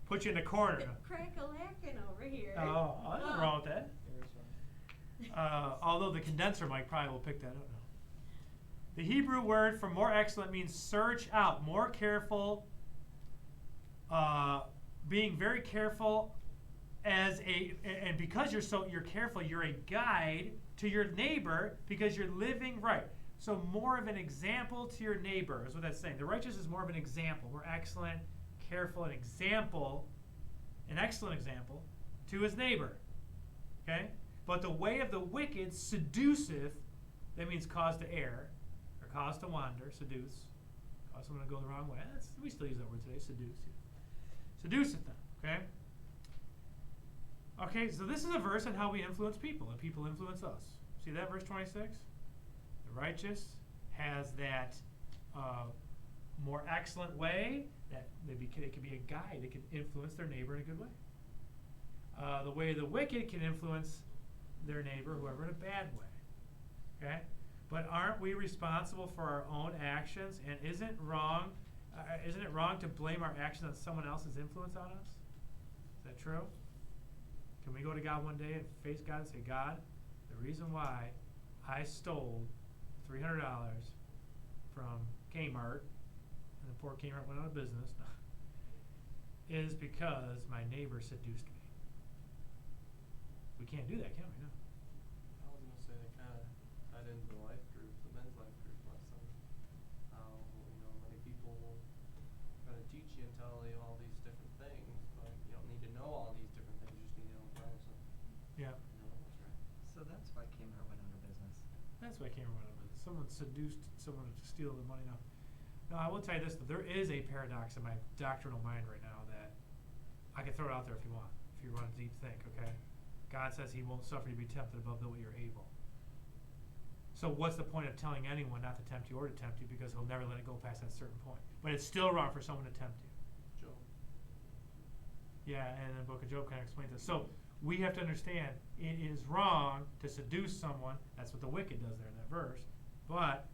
Put you in the corner. Crack-a-lackin' over here. Oh, there's nothing wrong with that. Although the condenser mic probably will pick that up now. The Hebrew word for more excellent means search out, more careful, being very careful as a, and because you're careful, you're a guide to your neighbor because you're living right. So more of an example to your neighbor is what that's saying. The righteous is more of an example, more excellent, careful, an example, an excellent example to his neighbor. Okay? But the way of the wicked seduceth, that means cause to err, or cause to wander, seduce, cause someone to go the wrong way. We still use that word today, seduce. Seduceth them, okay? Okay, so this is a verse on how we influence people, and people influence us. See that, verse 26? The righteous has that more excellent way, that it can be a guide, it can influence their neighbor in a good way. The way the wicked can influence their neighbor, whoever, in a bad way. Okay? But aren't we responsible for our own actions? And isn't it wrong to blame our actions on someone else's influence on us? Is that true? Can we go to God one day and face God and say, God, the reason why I stole $300 from Kmart, and the poor Kmart went out of business, is because my neighbor seduced me. We can't do that, can we? No. I was gonna say that kind of tied into the life group, the men's life group last summer. How, many people try to teach you and tell you all these different things, but you don't need to know all these different things. You just need to know the promise. Yeah. What's right. So that's why Kmart went out of business. That's why I can't remember this. Someone seduced someone to steal the money. No, I will tell you this, though. There is a paradox in my doctrinal mind right now that I can throw it out there if you want, if you want to deep think, okay? God says he won't suffer you to be tempted above what you're able. So what's the point of telling anyone not to tempt you or to tempt you, because he'll never let it go past that certain point. But it's still wrong for someone to tempt you. Job. Yeah, and the book of Job kind of explains this. So we have to understand it is wrong to seduce someone. That's what the wicked does there in that verse. But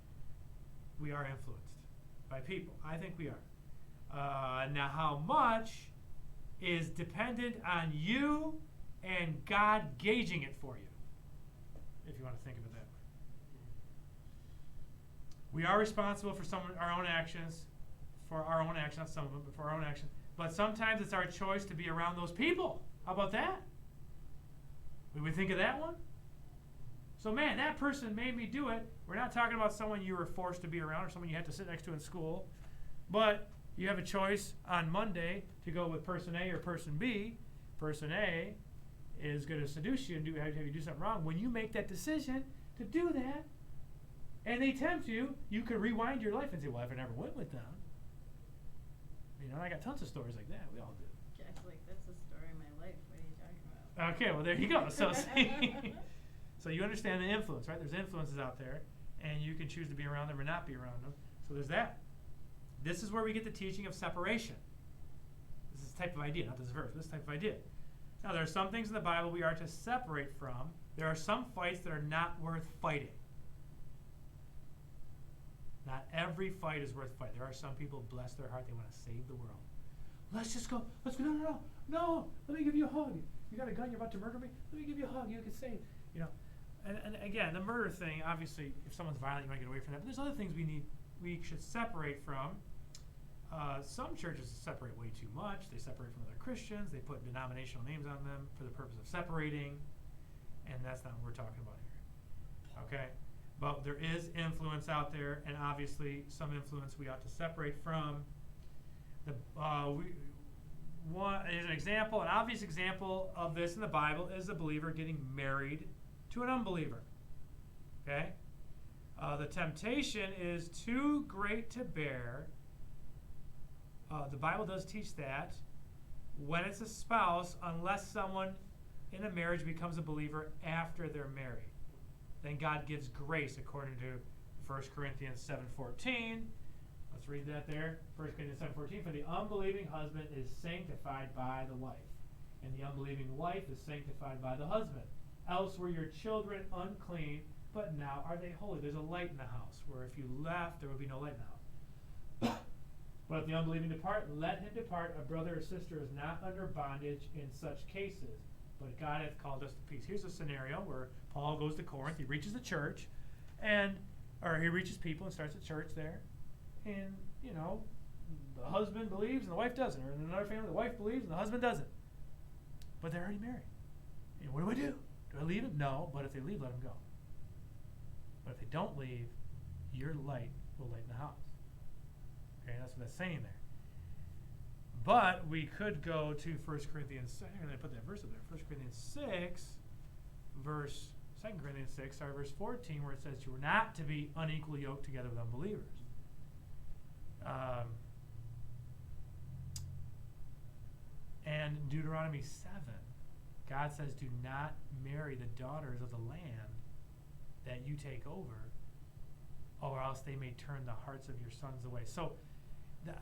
we are influenced by people. I think we are. Now, how much is dependent on you and God gauging it for you, if you want to think of it that way. We are responsible for our own actions, not some of them, but for our own actions. But sometimes it's our choice to be around those people. How about that? Would we think of that one? So man, that person made me do it. We're not talking about someone you were forced to be around or someone you had to sit next to in school. But you have a choice on Monday to go with person A or person B. Person A is going to seduce you and have you do something wrong. When you make that decision to do that, and they tempt you, you could rewind your life and say, well, if I never went with them. You know, I got tons of stories like that. We all do. Jack's like, that's the story of my life. What are you talking about? Okay, well, there you go. So, see, so you understand the influence, right? There's influences out there, and you can choose to be around them or not be around them. So there's that. This is where we get the teaching of separation. This is the type of idea, not this verse, this type of idea. Now, there are some things in the Bible we are to separate from. There are some fights that are not worth fighting. Not every fight is worth fighting. There are some people, bless their heart, they want to save the world. Let's go, no, let me give you a hug. You got a gun, you're about to murder me? Let me give you a hug, you can save. You know, and again, the murder thing, obviously, if someone's violent, you want to get away from that. But there's other things we should separate from. Some churches separate way too much. They separate from other Christians. They put denominational names on them for the purpose of separating. And that's not what we're talking about here. Okay? But there is influence out there, and obviously some influence we ought to separate from. An example, an obvious example of this in the Bible is a believer getting married to an unbeliever. Okay? The temptation is too great to bear. The Bible does teach that when it's a spouse, unless someone in a marriage becomes a believer after they're married, then God gives grace according to 1 Corinthians 7:14. Let's read that there. 1 Corinthians 7:14. For the unbelieving husband is sanctified by the wife, and the unbelieving wife is sanctified by the husband. Else were your children unclean, but now are they holy. There's a light in the house, where if you left, there would be no light in the house. But if the unbelieving depart, let him depart. A brother or sister is not under bondage in such cases, but God hath called us to peace. Here's a scenario where Paul goes to Corinth. He reaches the church, or he reaches people and starts a church there. And, you know, the husband believes and the wife doesn't. Or in another family, the wife believes and the husband doesn't. But they're already married. And what do? Do I leave them? No, but if they leave, let them go. But if they don't leave, your light will lighten the house. Okay, that's what that's saying there. But we could go to 1 Corinthians 6. I'm going to put that verse up there. 1 Corinthians 6, 2 Corinthians 6, verse 14, where it says you are not to be unequally yoked together with unbelievers. And Deuteronomy 7, God says, do not marry the daughters of the land that you take over, or else they may turn the hearts of your sons away. So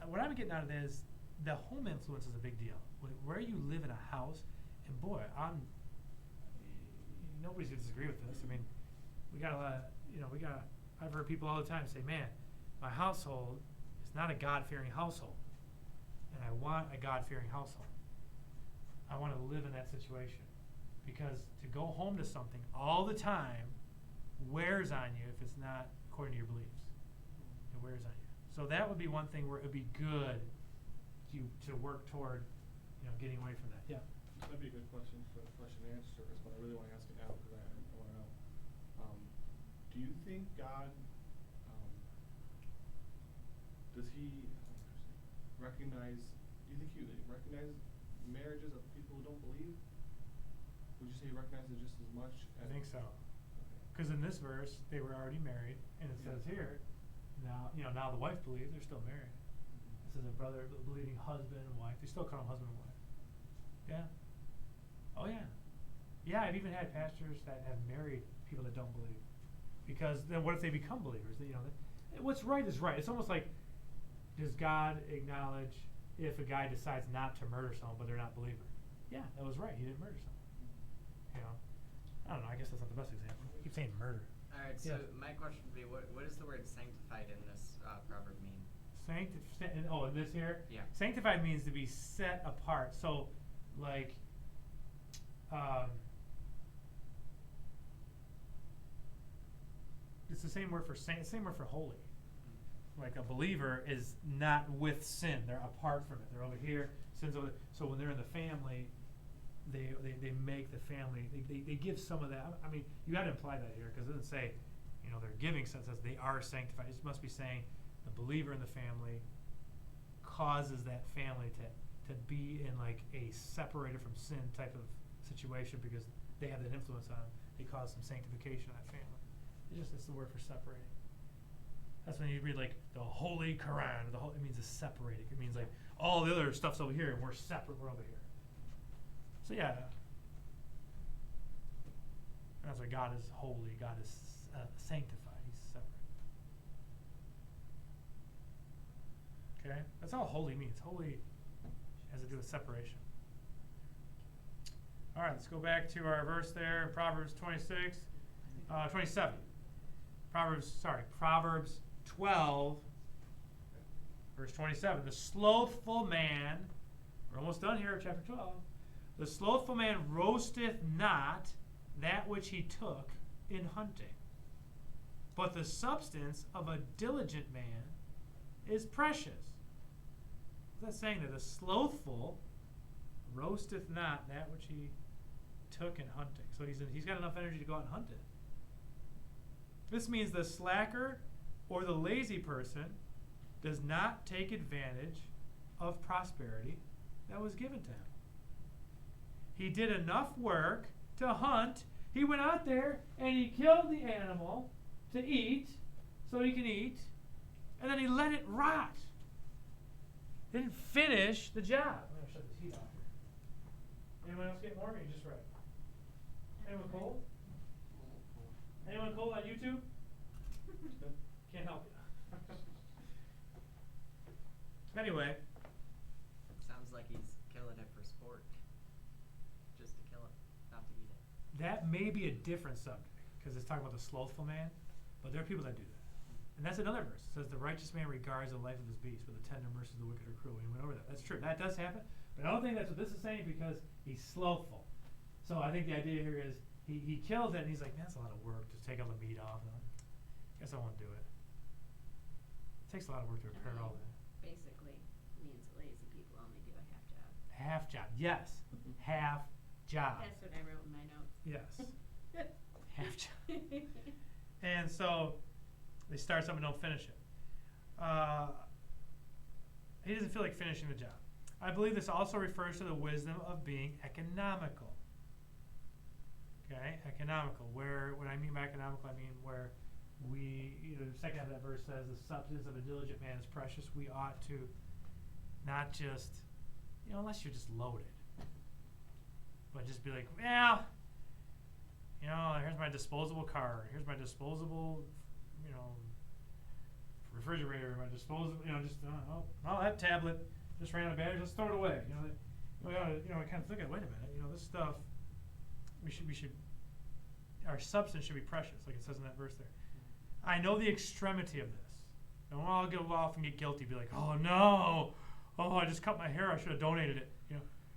what I'm getting out of this is the home influence is a big deal. Where you live in a house, and boy, nobody's going to disagree with this. I mean, we got a lot of, I've heard people all the time say, man, my household is not a God-fearing household, and I want a God-fearing household. I want to live in that situation, because to go home to something all the time wears on you if it's not according to your beliefs. It wears on you. So that would be one thing where it would be good to work toward, getting away from that. Yeah. That'd be a good question for the question and answer service, but I really want to ask it now because I want to know. Do you think God, does he recognize, do you think he recognizes marriages of people who don't believe? Would you say he recognizes just as much? I think so. Because in this verse, they were already married, and it says here, now the wife believes, they're still married. This is a brother believing husband and wife. They still call them husband and wife. Yeah. Oh yeah. Yeah, I've even had pastors that have married people that don't believe. Because then what if they become believers? What's right is right. It's almost like, does God acknowledge if a guy decides not to murder someone but they're not a believer? Yeah, that was right. He didn't murder someone. I don't know. I guess that's not the best example. I keep saying murder. All right. So my question would be, what does the word sanctified in this proverb mean? In this here? Yeah. Sanctified means to be set apart. So, like, it's the same word for same word for holy. like a believer is not with sin. They're apart from it. They're over here. Sin's over there. So when they're in the family, they make the family, they give some of that. I mean, you got to imply that here because it doesn't say, they're giving, so it says they are sanctified. It must be saying the believer in the family causes that family to be in like a separated from sin type of situation because they have that influence on them. They cause some sanctification in that family. It's the word for separating. That's when you read like the Holy Quran. It means it's separating. It means like all the other stuff's over here and we're separate. We're over here. So yeah, that's why God is holy. God is sanctified. He's separate. Okay, that's all holy means. Holy has to do with separation. All right, let's go back to our verse there, Proverbs 27. Proverbs 12, verse 27. The slothful man, we're almost done here, chapter 12. The slothful man roasteth not that which he took in hunting, but the substance of a diligent man is precious. What's that saying there? The slothful roasteth not that which he took in hunting. So he's got enough energy to go out and hunt it. This means the slacker or the lazy person does not take advantage of prosperity that was given to him. He did enough work to hunt. He went out there and he killed the animal to eat so he can eat, and then he let it rot. Didn't finish the job. I'm going to shut this heat off here. Anyone else get warm or you just read? Anyone cold? Anyone cold on YouTube? Can't help you. Anyway. Sounds like he's killing it for sport. Just to kill it, not to eat it. That may be a different subject, because it's talking about the slothful man, but there are people that do that. And that's another verse. It says, the righteous man regards the life of his beast, but the tender mercies of the wicked are cruel. We went over that. That's true. That does happen. But I don't think that's what this is saying because he's slothful. So I think the idea here is he kills it and he's like, man, that's a lot of work to take all the meat off. And I guess I won't do it. It takes a lot of work to repair all that. Basically means lazy people only do a half job. Half job. Yes. Half job. That's what I wrote in my notes. Yes. Half job. And so they start something and don't finish it. He doesn't feel like finishing the job. I believe this also refers to the wisdom of being economical. Okay, economical. When I mean by economical, I mean where the second half of that verse says, the substance of a diligent man is precious. We ought to not just, unless you're just loaded, but just be like, well, here's my disposable car. Here's my disposable, refrigerator. My disposable, that tablet just ran out of batteries. Let's throw it away. We kind of think, wait a minute. This stuff, we should, our substance should be precious, like it says in that verse there. I know the extremity of this. And I'll get off and get guilty, be like, oh no, I just cut my hair. I should have donated it.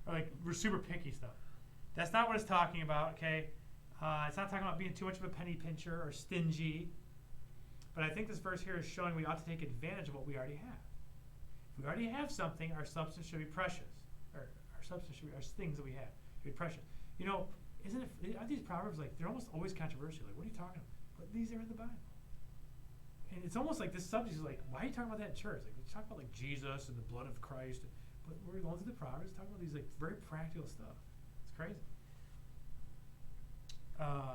Or like we're super picky stuff. That's not what it's talking about. Okay, it's not talking about being too much of a penny pincher or stingy. But I think this verse here is showing we ought to take advantage of what we already have. If we already have something, our substance should be precious. Or our substance should be, our things that we have should be precious. Aren't these proverbs like, they're almost always controversial? Like, what are you talking about? But these are in the Bible. And it's almost like this subject is like, why are you talking about that in church? Like, we talk about like Jesus and the blood of Christ, but we're going through the proverbs talking about these like very practical stuff. It's crazy.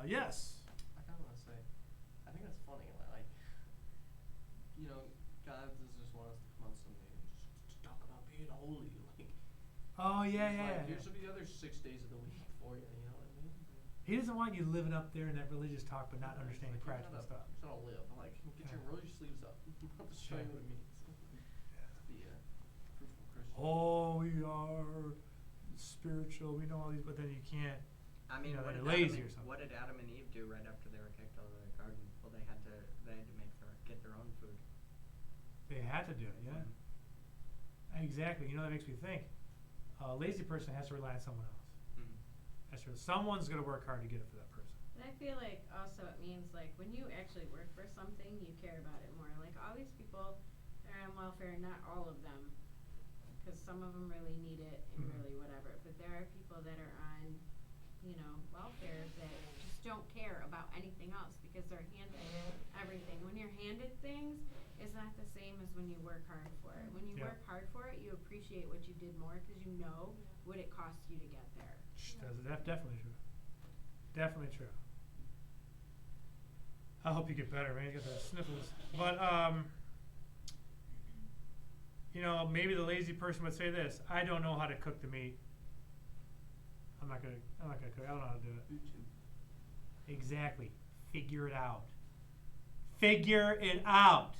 Yes. I kind of want to say, I think that's funny. Like, God doesn't just want us to come on Sunday and just talk about being holy. Like, oh yeah, like, here should be the other 6 days of the week for you. You know what I mean? He doesn't want you living up there in that religious talk, but not understanding like, practical stuff. You gotta live. Like, roll your sleeves up. I'll just show you what it means. To be a fruitful Christian. Oh, we are spiritual. We know all these, but then you can't. I mean, they're lazy or something. What did Adam and Eve do right after they were kicked out of the garden? Well, they had to get their own food. They had to do it, yeah. Exactly. That makes me think. A lazy person has to rely on someone else. Mm-hmm. That's true. Someone's going to work hard to get it for that person. And I feel like also it means like when you actually work for something, you care about it more. Like all these people on welfare, not all of them, because some of them really need it and Mhm. really whatever. But there are people that are on, you know, welfare that just don't care about anything else because they're handed everything. When you're handed things, it's not the same as when you work hard for it. When you Yeah. work hard for it, you appreciate what you did more because you know what it cost you to get there. That's definitely true. Definitely true. I hope you get better, man. You get the sniffles. But you know, maybe the lazy person would say this: I don't know how to cook the meat. I'm not gonna cook. I don't know how to do it. Exactly. Figure it out. Figure it out.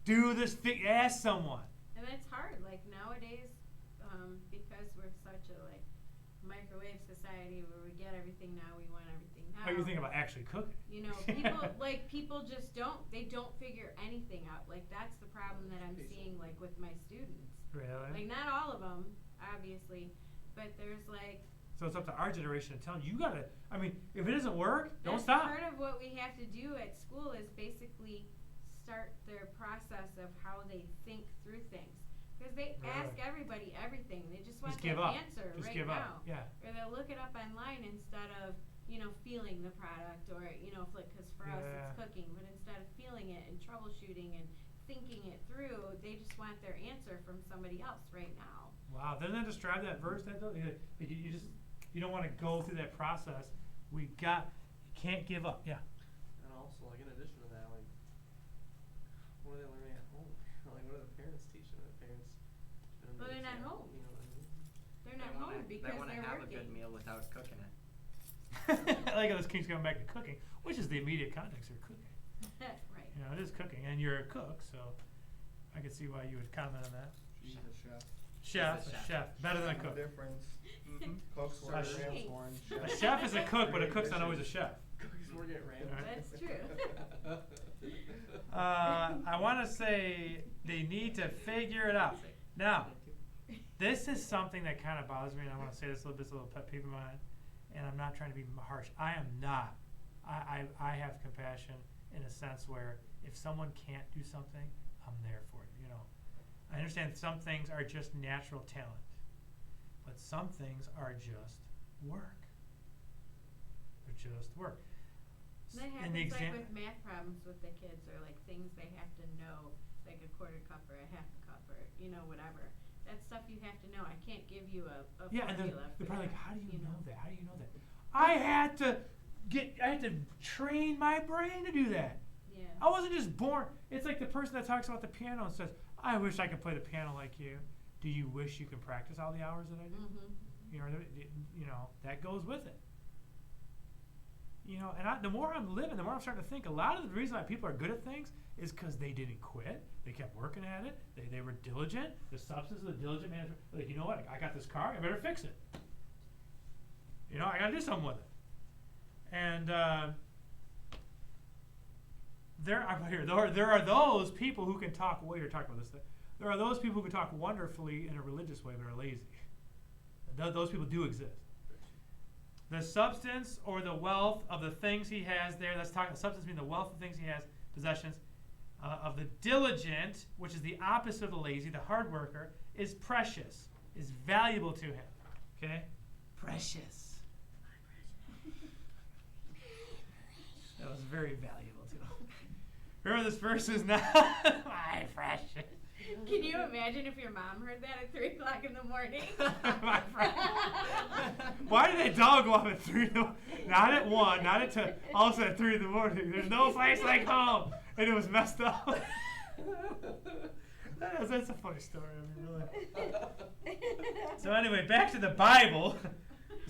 Do this. Ask someone. And it's hard, like nowadays, because we're such a like microwave society where we get everything now, we want everything now. How are you thinking about actually cooking? You know, people just don't figure anything out. Like that's the problem that I'm seeing like with my students. Really? Like not all of them, obviously, but there's like. So it's up to our generation to tell them, you gotta, I mean, if it doesn't work, don't That's stop. Part of what we have to do at school is basically start their process of how they think through things. Because they ask everybody everything. They just want the answer right now. Yeah. Or they'll look it up online instead of, you know, feeling the product or, you know, because for us it's cooking. But instead of feeling it and troubleshooting and thinking it through, they just want their answer from somebody else right now. Wow, doesn't that describe that verse? That though, you don't want to go through that process. You can't give up. Yeah. And also, like in addition to that, like, what are they learning at home? Like, what are the parents teaching the parents? Well, they're not home. You know what I mean? They're not home because they want to they're have working. a good meal without cooking it. I like how this keeps going back to cooking, which is the immediate context of cooking. Right. You know, it is cooking, and you're a cook, so I could see why you would comment on that. She's a chef. Chef, a chef, better than a cook. Difference. Mhm. Cooks A work chef. at Ramshorn. A chef is a cook, but a cook's not always a chef. Cookies work at random. That's true. I want to say they need to figure it out. Now, this is something that kind of bothers me, and I want to say this a little bit, it's a little pet peeve of mine, and I'm not trying to be harsh. I am not. I have compassion in a sense where if someone can't do something, I'm there for it, you know. I understand some things are just natural talent, but some things are just work. They're just work. That In the happens like exam- with math problems with the kids or like things they have to know, like a quarter cup or a half a cup or, you know, whatever. That's stuff you have to know. I can't give you a Yeah, and formula they're for probably that, like, how do you know that? How do you know that? I had to train my brain to do that. Yeah. I wasn't just born. It's like the person that talks about the piano and says, I wish I could play the piano like you. Do you wish you could practice all the hours that I do? Mm-hmm. You know, that goes with it. You know, and the more I'm living, the more I'm starting to think a lot of the reason why people are good at things is because they didn't quit. They kept working at it. They were diligent. The substance of the diligent man, like, you know what? I got this car. I better fix it. You know, I got to do something with it. And there are those people who can talk. Well, you're talking about this thing. There are those people who can talk wonderfully in a religious way, but are lazy. Those people do exist. The substance or the wealth of the things he has there. Let's talk. Substance means the wealth of things he has, possessions. Of the diligent, which is the opposite of the lazy, the hard worker, is precious, is valuable to him. Okay, precious. That was very valuable to him. Remember, this verse is not my precious. Can you imagine if your mom heard that at 3 o'clock in the morning? My friend. Why did that dog go off at 3 in the morning? Not at 1, not at 2, also at 3 in the morning. There's no place like home. And it was messed up. That's a funny story, I mean, really. So anyway, back to the Bible.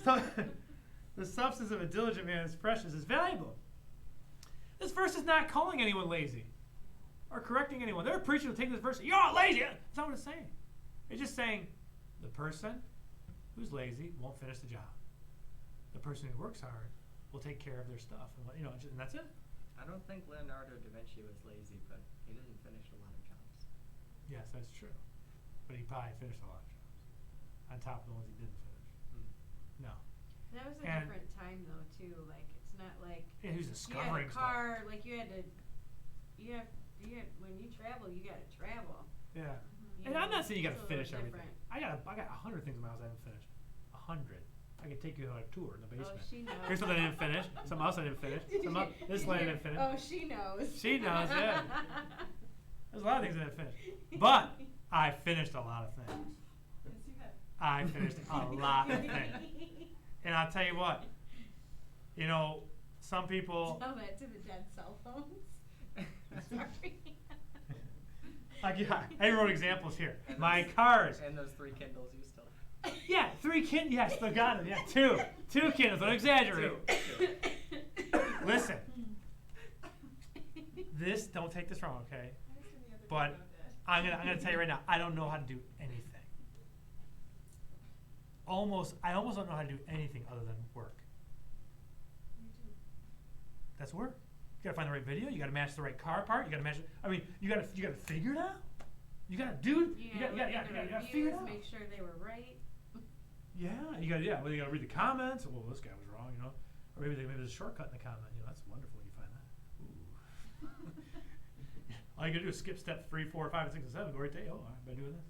The substance of a diligent man is precious, is valuable. This verse is not calling anyone lazy or correcting anyone. There are preachers who take this verse and say, you're all lazy. That's not what it's saying. It's just saying the person who's lazy won't finish the job. The person who works hard will take care of their stuff. And, you know, and that's it. I don't think Leonardo da Vinci was lazy, but he didn't finish a lot of jobs. Yes, that's true. But he probably finished a lot of jobs on top of the ones he didn't finish. No. That was a And- different time though too. Like it's not like Yeah, he was you had discovering a car. Like you had when you travel, you gotta travel. Yeah. You And know, I'm not saying you gotta it's a little finish everything. different. I got 100 things in my house I haven't finished. 100. I could take you on a tour in the basement. Oh, she knows. Here's something I didn't finish. Something else I didn't finish. This one I didn't finish. Oh, she knows. She knows, yeah. There's a lot of things I didn't finish. But I finished a lot of things. I finished a lot of things. And I'll tell you what, you know, some people. Tell that to the dead cell phones. Sorry. I wrote examples here. My cars. And those 3 Kindles you still have. Yeah, 3 Kindles. Yeah, still got them. Yeah, 2 Kindles. Don't exaggerate. Listen. This, don't take this wrong, okay? But I'm gonna tell you right now, I don't know how to do anything. I almost don't know how to do anything other than work. That's work. You gotta find the right video. You gotta match the right car part. You gotta match. I mean, you gotta figure it out. You gotta do. You gotta figure it out. Make sure they were right. Yeah, you gotta. Well, you gotta read the comments. Well, this guy was wrong, you know. Or maybe there's a shortcut in the comment. You know, that's wonderful when you find that. Ooh. All you gotta do is skip step 3, 4, 5, 6, and 7. Go right there. Oh, I've been doing this.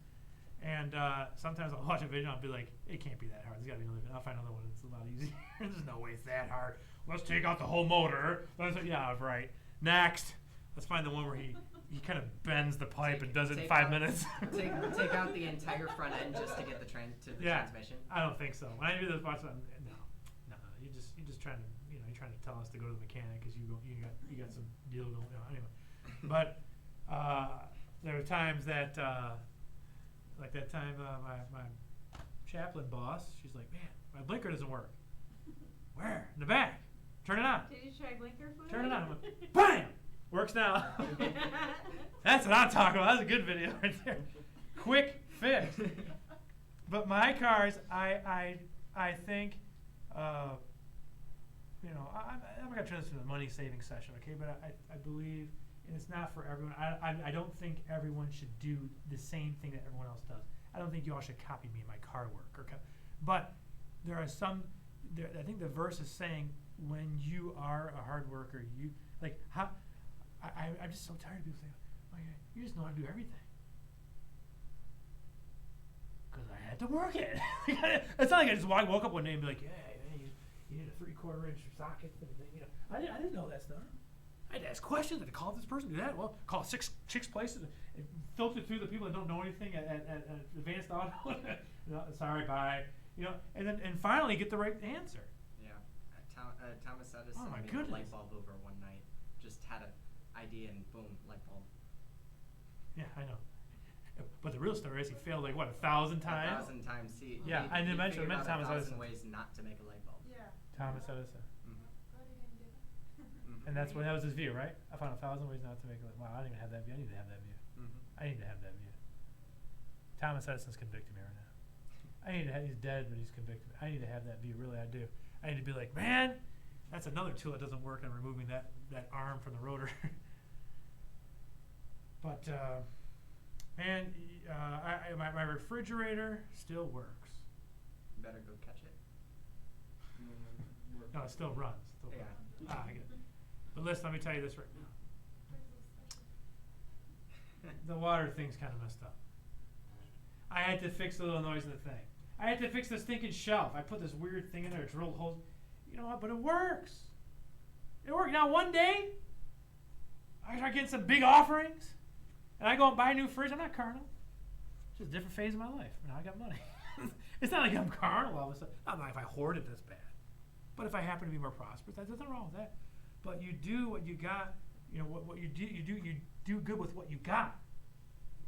And sometimes I'll watch a video and I'll be like, it can't be that hard. There's gotta be another video. I'll find another one that's a lot easier. There's no way it's that hard. Let's take out the whole motor. Yeah, right. Next. Let's find the one where he kind of bends the pipe and does it in 5 minutes. take out the entire front end just to get the transmission. I don't think so. When I do this, watch that. No. You're just trying to, you know, you're trying to tell us to go to the mechanic because you got some deal going on. Anyway, but there were times that, like that time, my chaplain boss, she's like, man, my blinker doesn't work. Where? In the back. Turn it on. Did you try blinker fluid? Turn it on. I'm like, bam! Works now. That's what I'm talking about. That's a good video right there. Quick fix. But my cars, I think, you know, I'm not gonna turn this into a money saving session, okay? But I believe, and it's not for everyone. I don't think everyone should do the same thing that everyone else does. I don't think you all should copy me in my car work, but there are some. I think the verse is saying when you are a hard worker, you like how. I'm just so tired of people saying, "Oh, yeah, you just know how to do everything." Because I had to work it. It's not like I just woke up one day and be like, "Yeah, you need a 3/4 inch socket." You know, I didn't know that stuff. I had to ask questions. I had to call this person, do that. Well, call six places, and filter through the people that don't know anything at Advanced Auto. No, sorry, bye. You know, and finally get the right answer. Yeah, Thomas Edison Oh my made goodness. a light bulb over one night. Just had an idea and boom, light bulb. Yeah, I know. But the real story is he failed like what 1,000 times. 1,000 times. See, Yeah, I didn't mention figured out Thomas 1,000 Edison. ways not to make a light bulb. Yeah. Thomas Edison. Glad he didn't do that. And that was his view, right? I found 1,000 ways not to make it. Wow, I don't even have that view. I need to have that view. I need to have that view. Thomas Edison's convicting me right now. He's dead, but he's convicted me. I need to have that view. Really, I do. I need to be like, man, that's another tool that doesn't work. I'm removing that arm from the rotor. But man, my refrigerator still works. You better go catch it. No, it still runs. Yeah. I get it. But listen, let me tell you this right now. The water thing's kind of messed up. I had to fix the little noise in the thing. I had to fix the stinking shelf. I put this weird thing in there, drilled holes. You know what? But it works. It worked. Now one day, I start getting some big offerings, and I go and buy a new fridge. I'm not carnal. It's just a different phase of my life. Now I got money. It's not like I'm carnal all of a sudden. Not like if I hoard it this bad. But if I happen to be more prosperous, there's nothing wrong with that. But you do what you got. You know what you do good with what you got.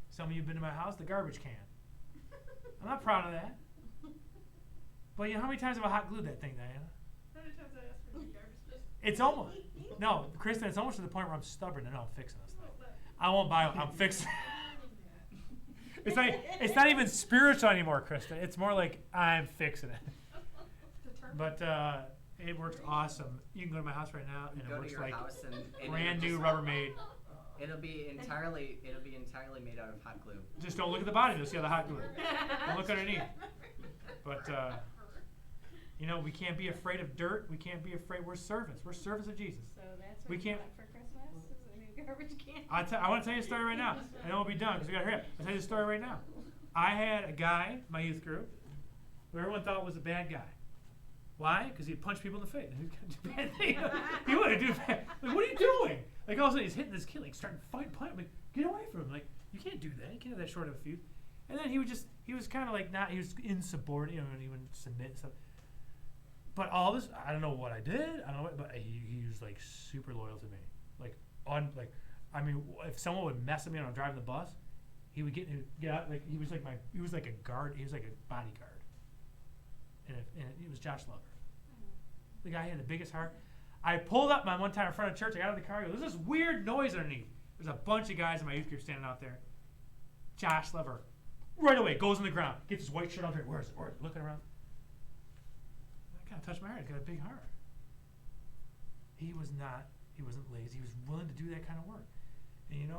Some of you have been to my house, the garbage can. I'm not proud of that. But you know how many times have I hot glued that thing, Diana? How many times I asked for new garbage disposal? It's almost no, Kristen. It's almost to the point where I'm stubborn and I'm fixing this thing. I won't buy it. I'm fixing. It's not even spiritual anymore, Kristen. It's more like I'm fixing it. But it works awesome. You can go to my house right now, and it works like brand new Rubbermaid. It'll be entirely made out of hot glue. Just don't look at the bottom. You'll see how the hot glue. Don't look underneath. But you know, we can't be afraid of dirt. We can't be afraid. We're servants. We're servants of Jesus. So that's what We you can't. want for Christmas? Is a new garbage can. I want to tell you a story right now, and then we'll be done because we got to hurry up. I'll tell you the story right now. I had a guy in my youth group who everyone thought was a bad guy. Why? Because he'd punch people in the face. He bad thing. He wouldn't do bad. Like, what are you doing? Like, all of a sudden he's hitting this kid, like starting to fight. I'm like, get away from him. Like, you can't do that. You can't have that short of a fuse. And then he was kind of like he was insubordinate, and he wouldn't submit and stuff. But all this, I don't know what I did. I don't know what, but he was like super loyal to me. I mean, if someone would mess with me when I'm driving the bus, he would get out. Like he was like a guard. He was like a bodyguard. And it was Josh Lover. The guy had the biggest heart. I pulled up one time in front of church. I got out of the car. I go, there's this weird noise underneath. There's a bunch of guys in my youth group standing out there. Josh Lover, right away, goes on the ground, gets his white shirt on. Where is it? Looking around. That kind of touched my heart. He's got a big heart. He wasn't lazy. He was willing to do that kind of work. And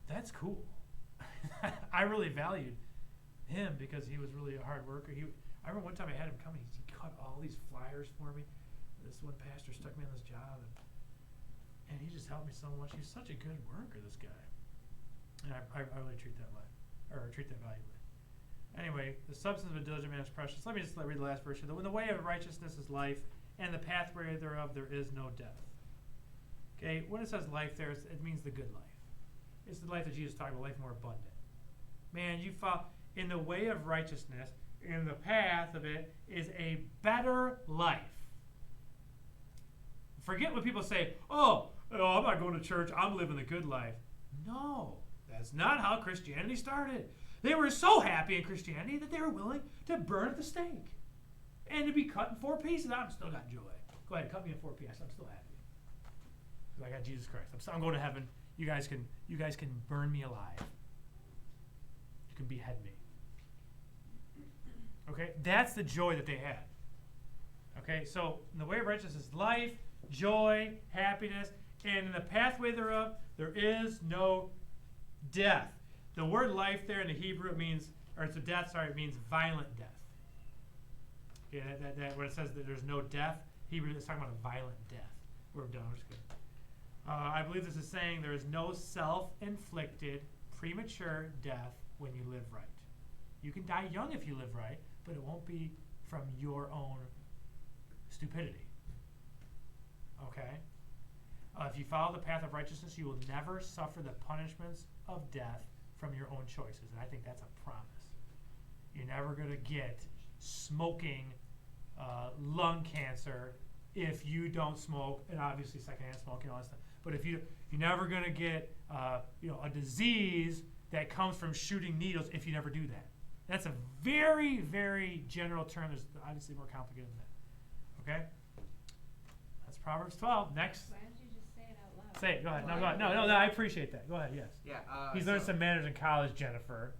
that's cool. I really valued him because he was really a hard worker. I remember one time I had him come. He cut all these flyers for me. This one pastor stuck me on this job, and he just helped me so much. He's such a good worker, this guy, and I really treat that valuably. Anyway, the substance of a diligent man is precious. Let me just read the last verse here. The way of righteousness is life, and the pathway thereof there is no death. Okay, when it says life there, it means the good life. It's the life that Jesus talked about, life more abundant. Man, you fall in the way of righteousness, in the path of it is a better life. Forget what people say, I'm not going to church, I'm living the good life. No, that's not how Christianity started. They were so happy in Christianity that they were willing to burn at the stake and to be cut in 4 pieces. I'm still got joy. Go ahead, cut me in 4 pieces. I'm still happy. I got Jesus Christ. I'm going to heaven. You guys can burn me alive. You can behead me. Okay, that's the joy that they had. Okay, so in the way of righteousness is life, joy, happiness, and in the pathway thereof there is no death. The word life there in the Hebrew it means violent death. Okay, that when it says that there's no death, Hebrew is talking about a violent death. We're done. We're just good. I believe this is saying there is no self-inflicted premature death when you live right. You can die young if you live right, but it won't be from your own stupidity. Okay? If you follow the path of righteousness, you will never suffer the punishments of death from your own choices. And I think that's a promise. You're never going to get smoking lung cancer if you don't smoke, and obviously secondhand smoking and all that stuff. But if you're never going to get a disease that comes from shooting needles if you never do that. That's a very, very general term. There's obviously more complicated than that. Okay? That's Proverbs 12. Next. Why don't you just say it out loud? Say it. Go ahead. No, go ahead. No, I appreciate that. Go ahead. Yes. Yeah. He's learned some manners in college, Jennifer.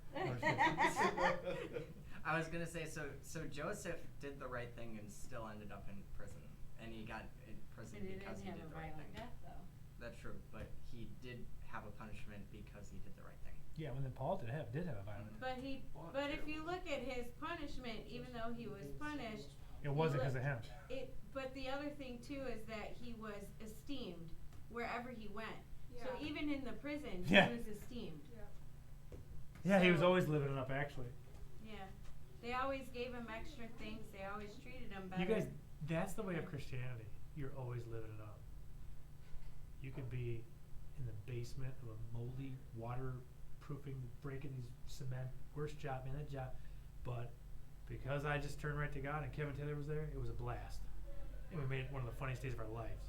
I was gonna say so Joseph did the right thing and still ended up in prison, and he got in prison But he because he didn't did have the a right violent thing. death, though. That's true, but he did have a punishment because he did the right thing. Yeah, when then Paul did have a violent. But if you look at his punishment, even though he was punished, It wasn't because of him. But the other thing too is that he was esteemed wherever he went. So Yeah. even in the prison, Yeah. he was esteemed. Yeah, he was So- always living it up, actually. Yeah, they always gave him extra things. They always treated him better. You guys, that's the way of Christianity. You're always living it up. You could be in the basement of a moldy, waterproofing, breaking these cement, worst job, man, that job. But because I just turned right to God and Kevin Taylor was there, it was a blast. And we made it one of the funniest days of our lives.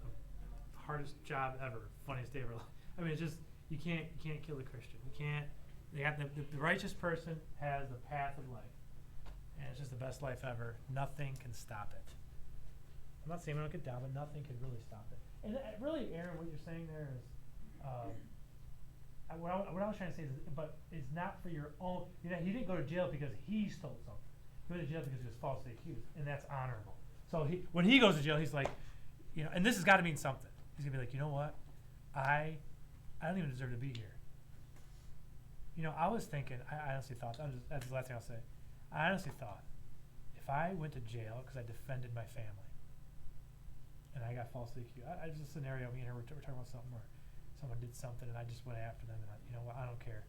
The hardest job ever, funniest day of our life. I mean, it's just, you can't kill the Christian. You can't. They got the righteous person has the path of life. And it's just the best life ever. Nothing can stop it. I'm not saying we don't get down, but nothing can really stop it. And really, Aaron, what you're saying there is, what I was trying to say is, but it's not for your own. You know, he didn't go to jail because he stole something. He went to jail because he was falsely accused, and that's honorable. So when he goes to jail, he's like, and this has got to mean something. He's gonna be like, you know what, I don't even deserve to be here. I was thinking, I honestly thought, that's the last thing I'll say. I honestly thought, if I went to jail because I defended my family, and I got falsely accused. I just a scenario. Me and her were talking about something where someone did something, and I just went after them, and you know what? I don't care.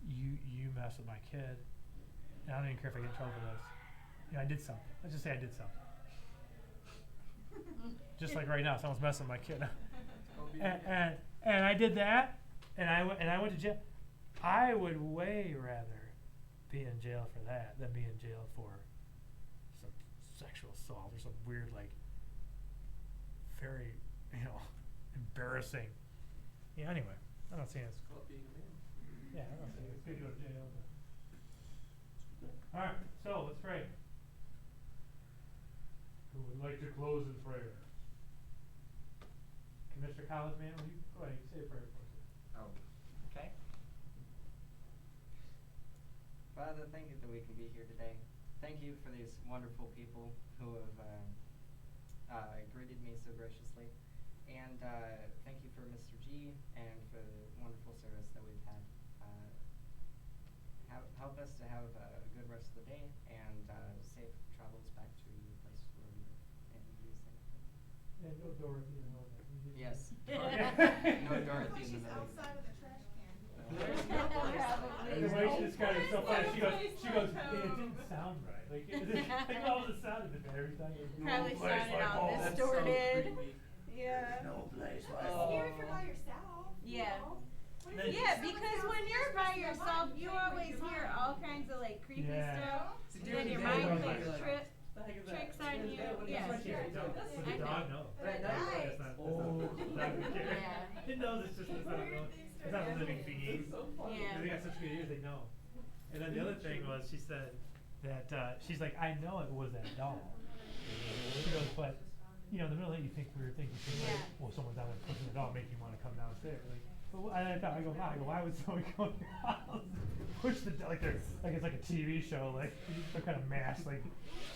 You mess with my kid, and I don't even care if I get in trouble for this. You know, I did something. Let's just say I did something. Just like right now, someone's messing with my kid, and I did that, and I went to jail. I would way rather be in jail for that than be in jail for some sexual assault or some weird, like, very, embarrassing. Yeah. Anyway, I'm not saying it's. Called being a man. Yeah, I'm not saying it's good to go to jail. All right, so let's pray. Who would like to close in prayer? Mr. College Man, will you go ahead and say a prayer for us? Oh, okay. Father, thank you that we can be here today. Thank you for these wonderful people who have greeted me so graciously. And thank you for Mr. G and for the wonderful service that we've had. Help us to have a good rest of the day and safe travels back to the place where we live. And use that. And no Dorothy in the middle. Yes. Okay. No Dorothy in the She's middle. outside of the trash can. The way she described it so funny, she goes, it didn't sound right. Like, all of the sound of it every time. Probably No place sounded like all home. distorted. creepy. Yeah. No place It's like scary if home. you're by yourself. you Yeah. know? What Then- if Yeah, someone because sounds when like you're this by in your yourself, mind, you playing with always your hear mind. all kinds of like creepy Yeah. stuff. So And dude, then your yeah, mind yeah, plays yeah. tricks on you. That's Yeah. why she has a dog. But the I dog know. knows. But at That's night- not, Oh. it's not gonna care. Yeah. It knows it's just, it's not, Weird no, things it's not a start living happening. being. It's so funny. Yeah. They got such good ears, they know. And then the other thing was, she said that, she's like, I know it was that doll. She goes, but, in the middle of the night, you think weird things. You think, like, well, someone's down there pushing the doll, making you want to come downstairs. Like, but I go, Ma, why would someone go down, push the doll, like it's like a TV show, like some kind of mass, like,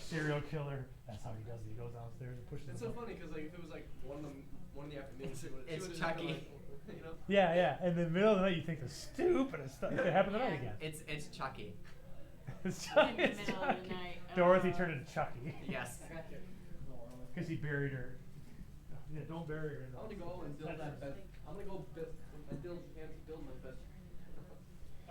serial killer. That's how he does it. He goes downstairs and pushes It's the so doll. funny because like if it was like 1 in the afternoon, she would've It's just been Chucky. like, you know. Yeah. And in the middle of the night, you think the stupidest stuff. It happened tonight again. It's Chucky. It's In the Chucky. middle of the night. Dorothy turned into Chucky. Yes. Because he buried her. Yeah, don't bury her. In I'm gonna go and build that bed. I'm gonna go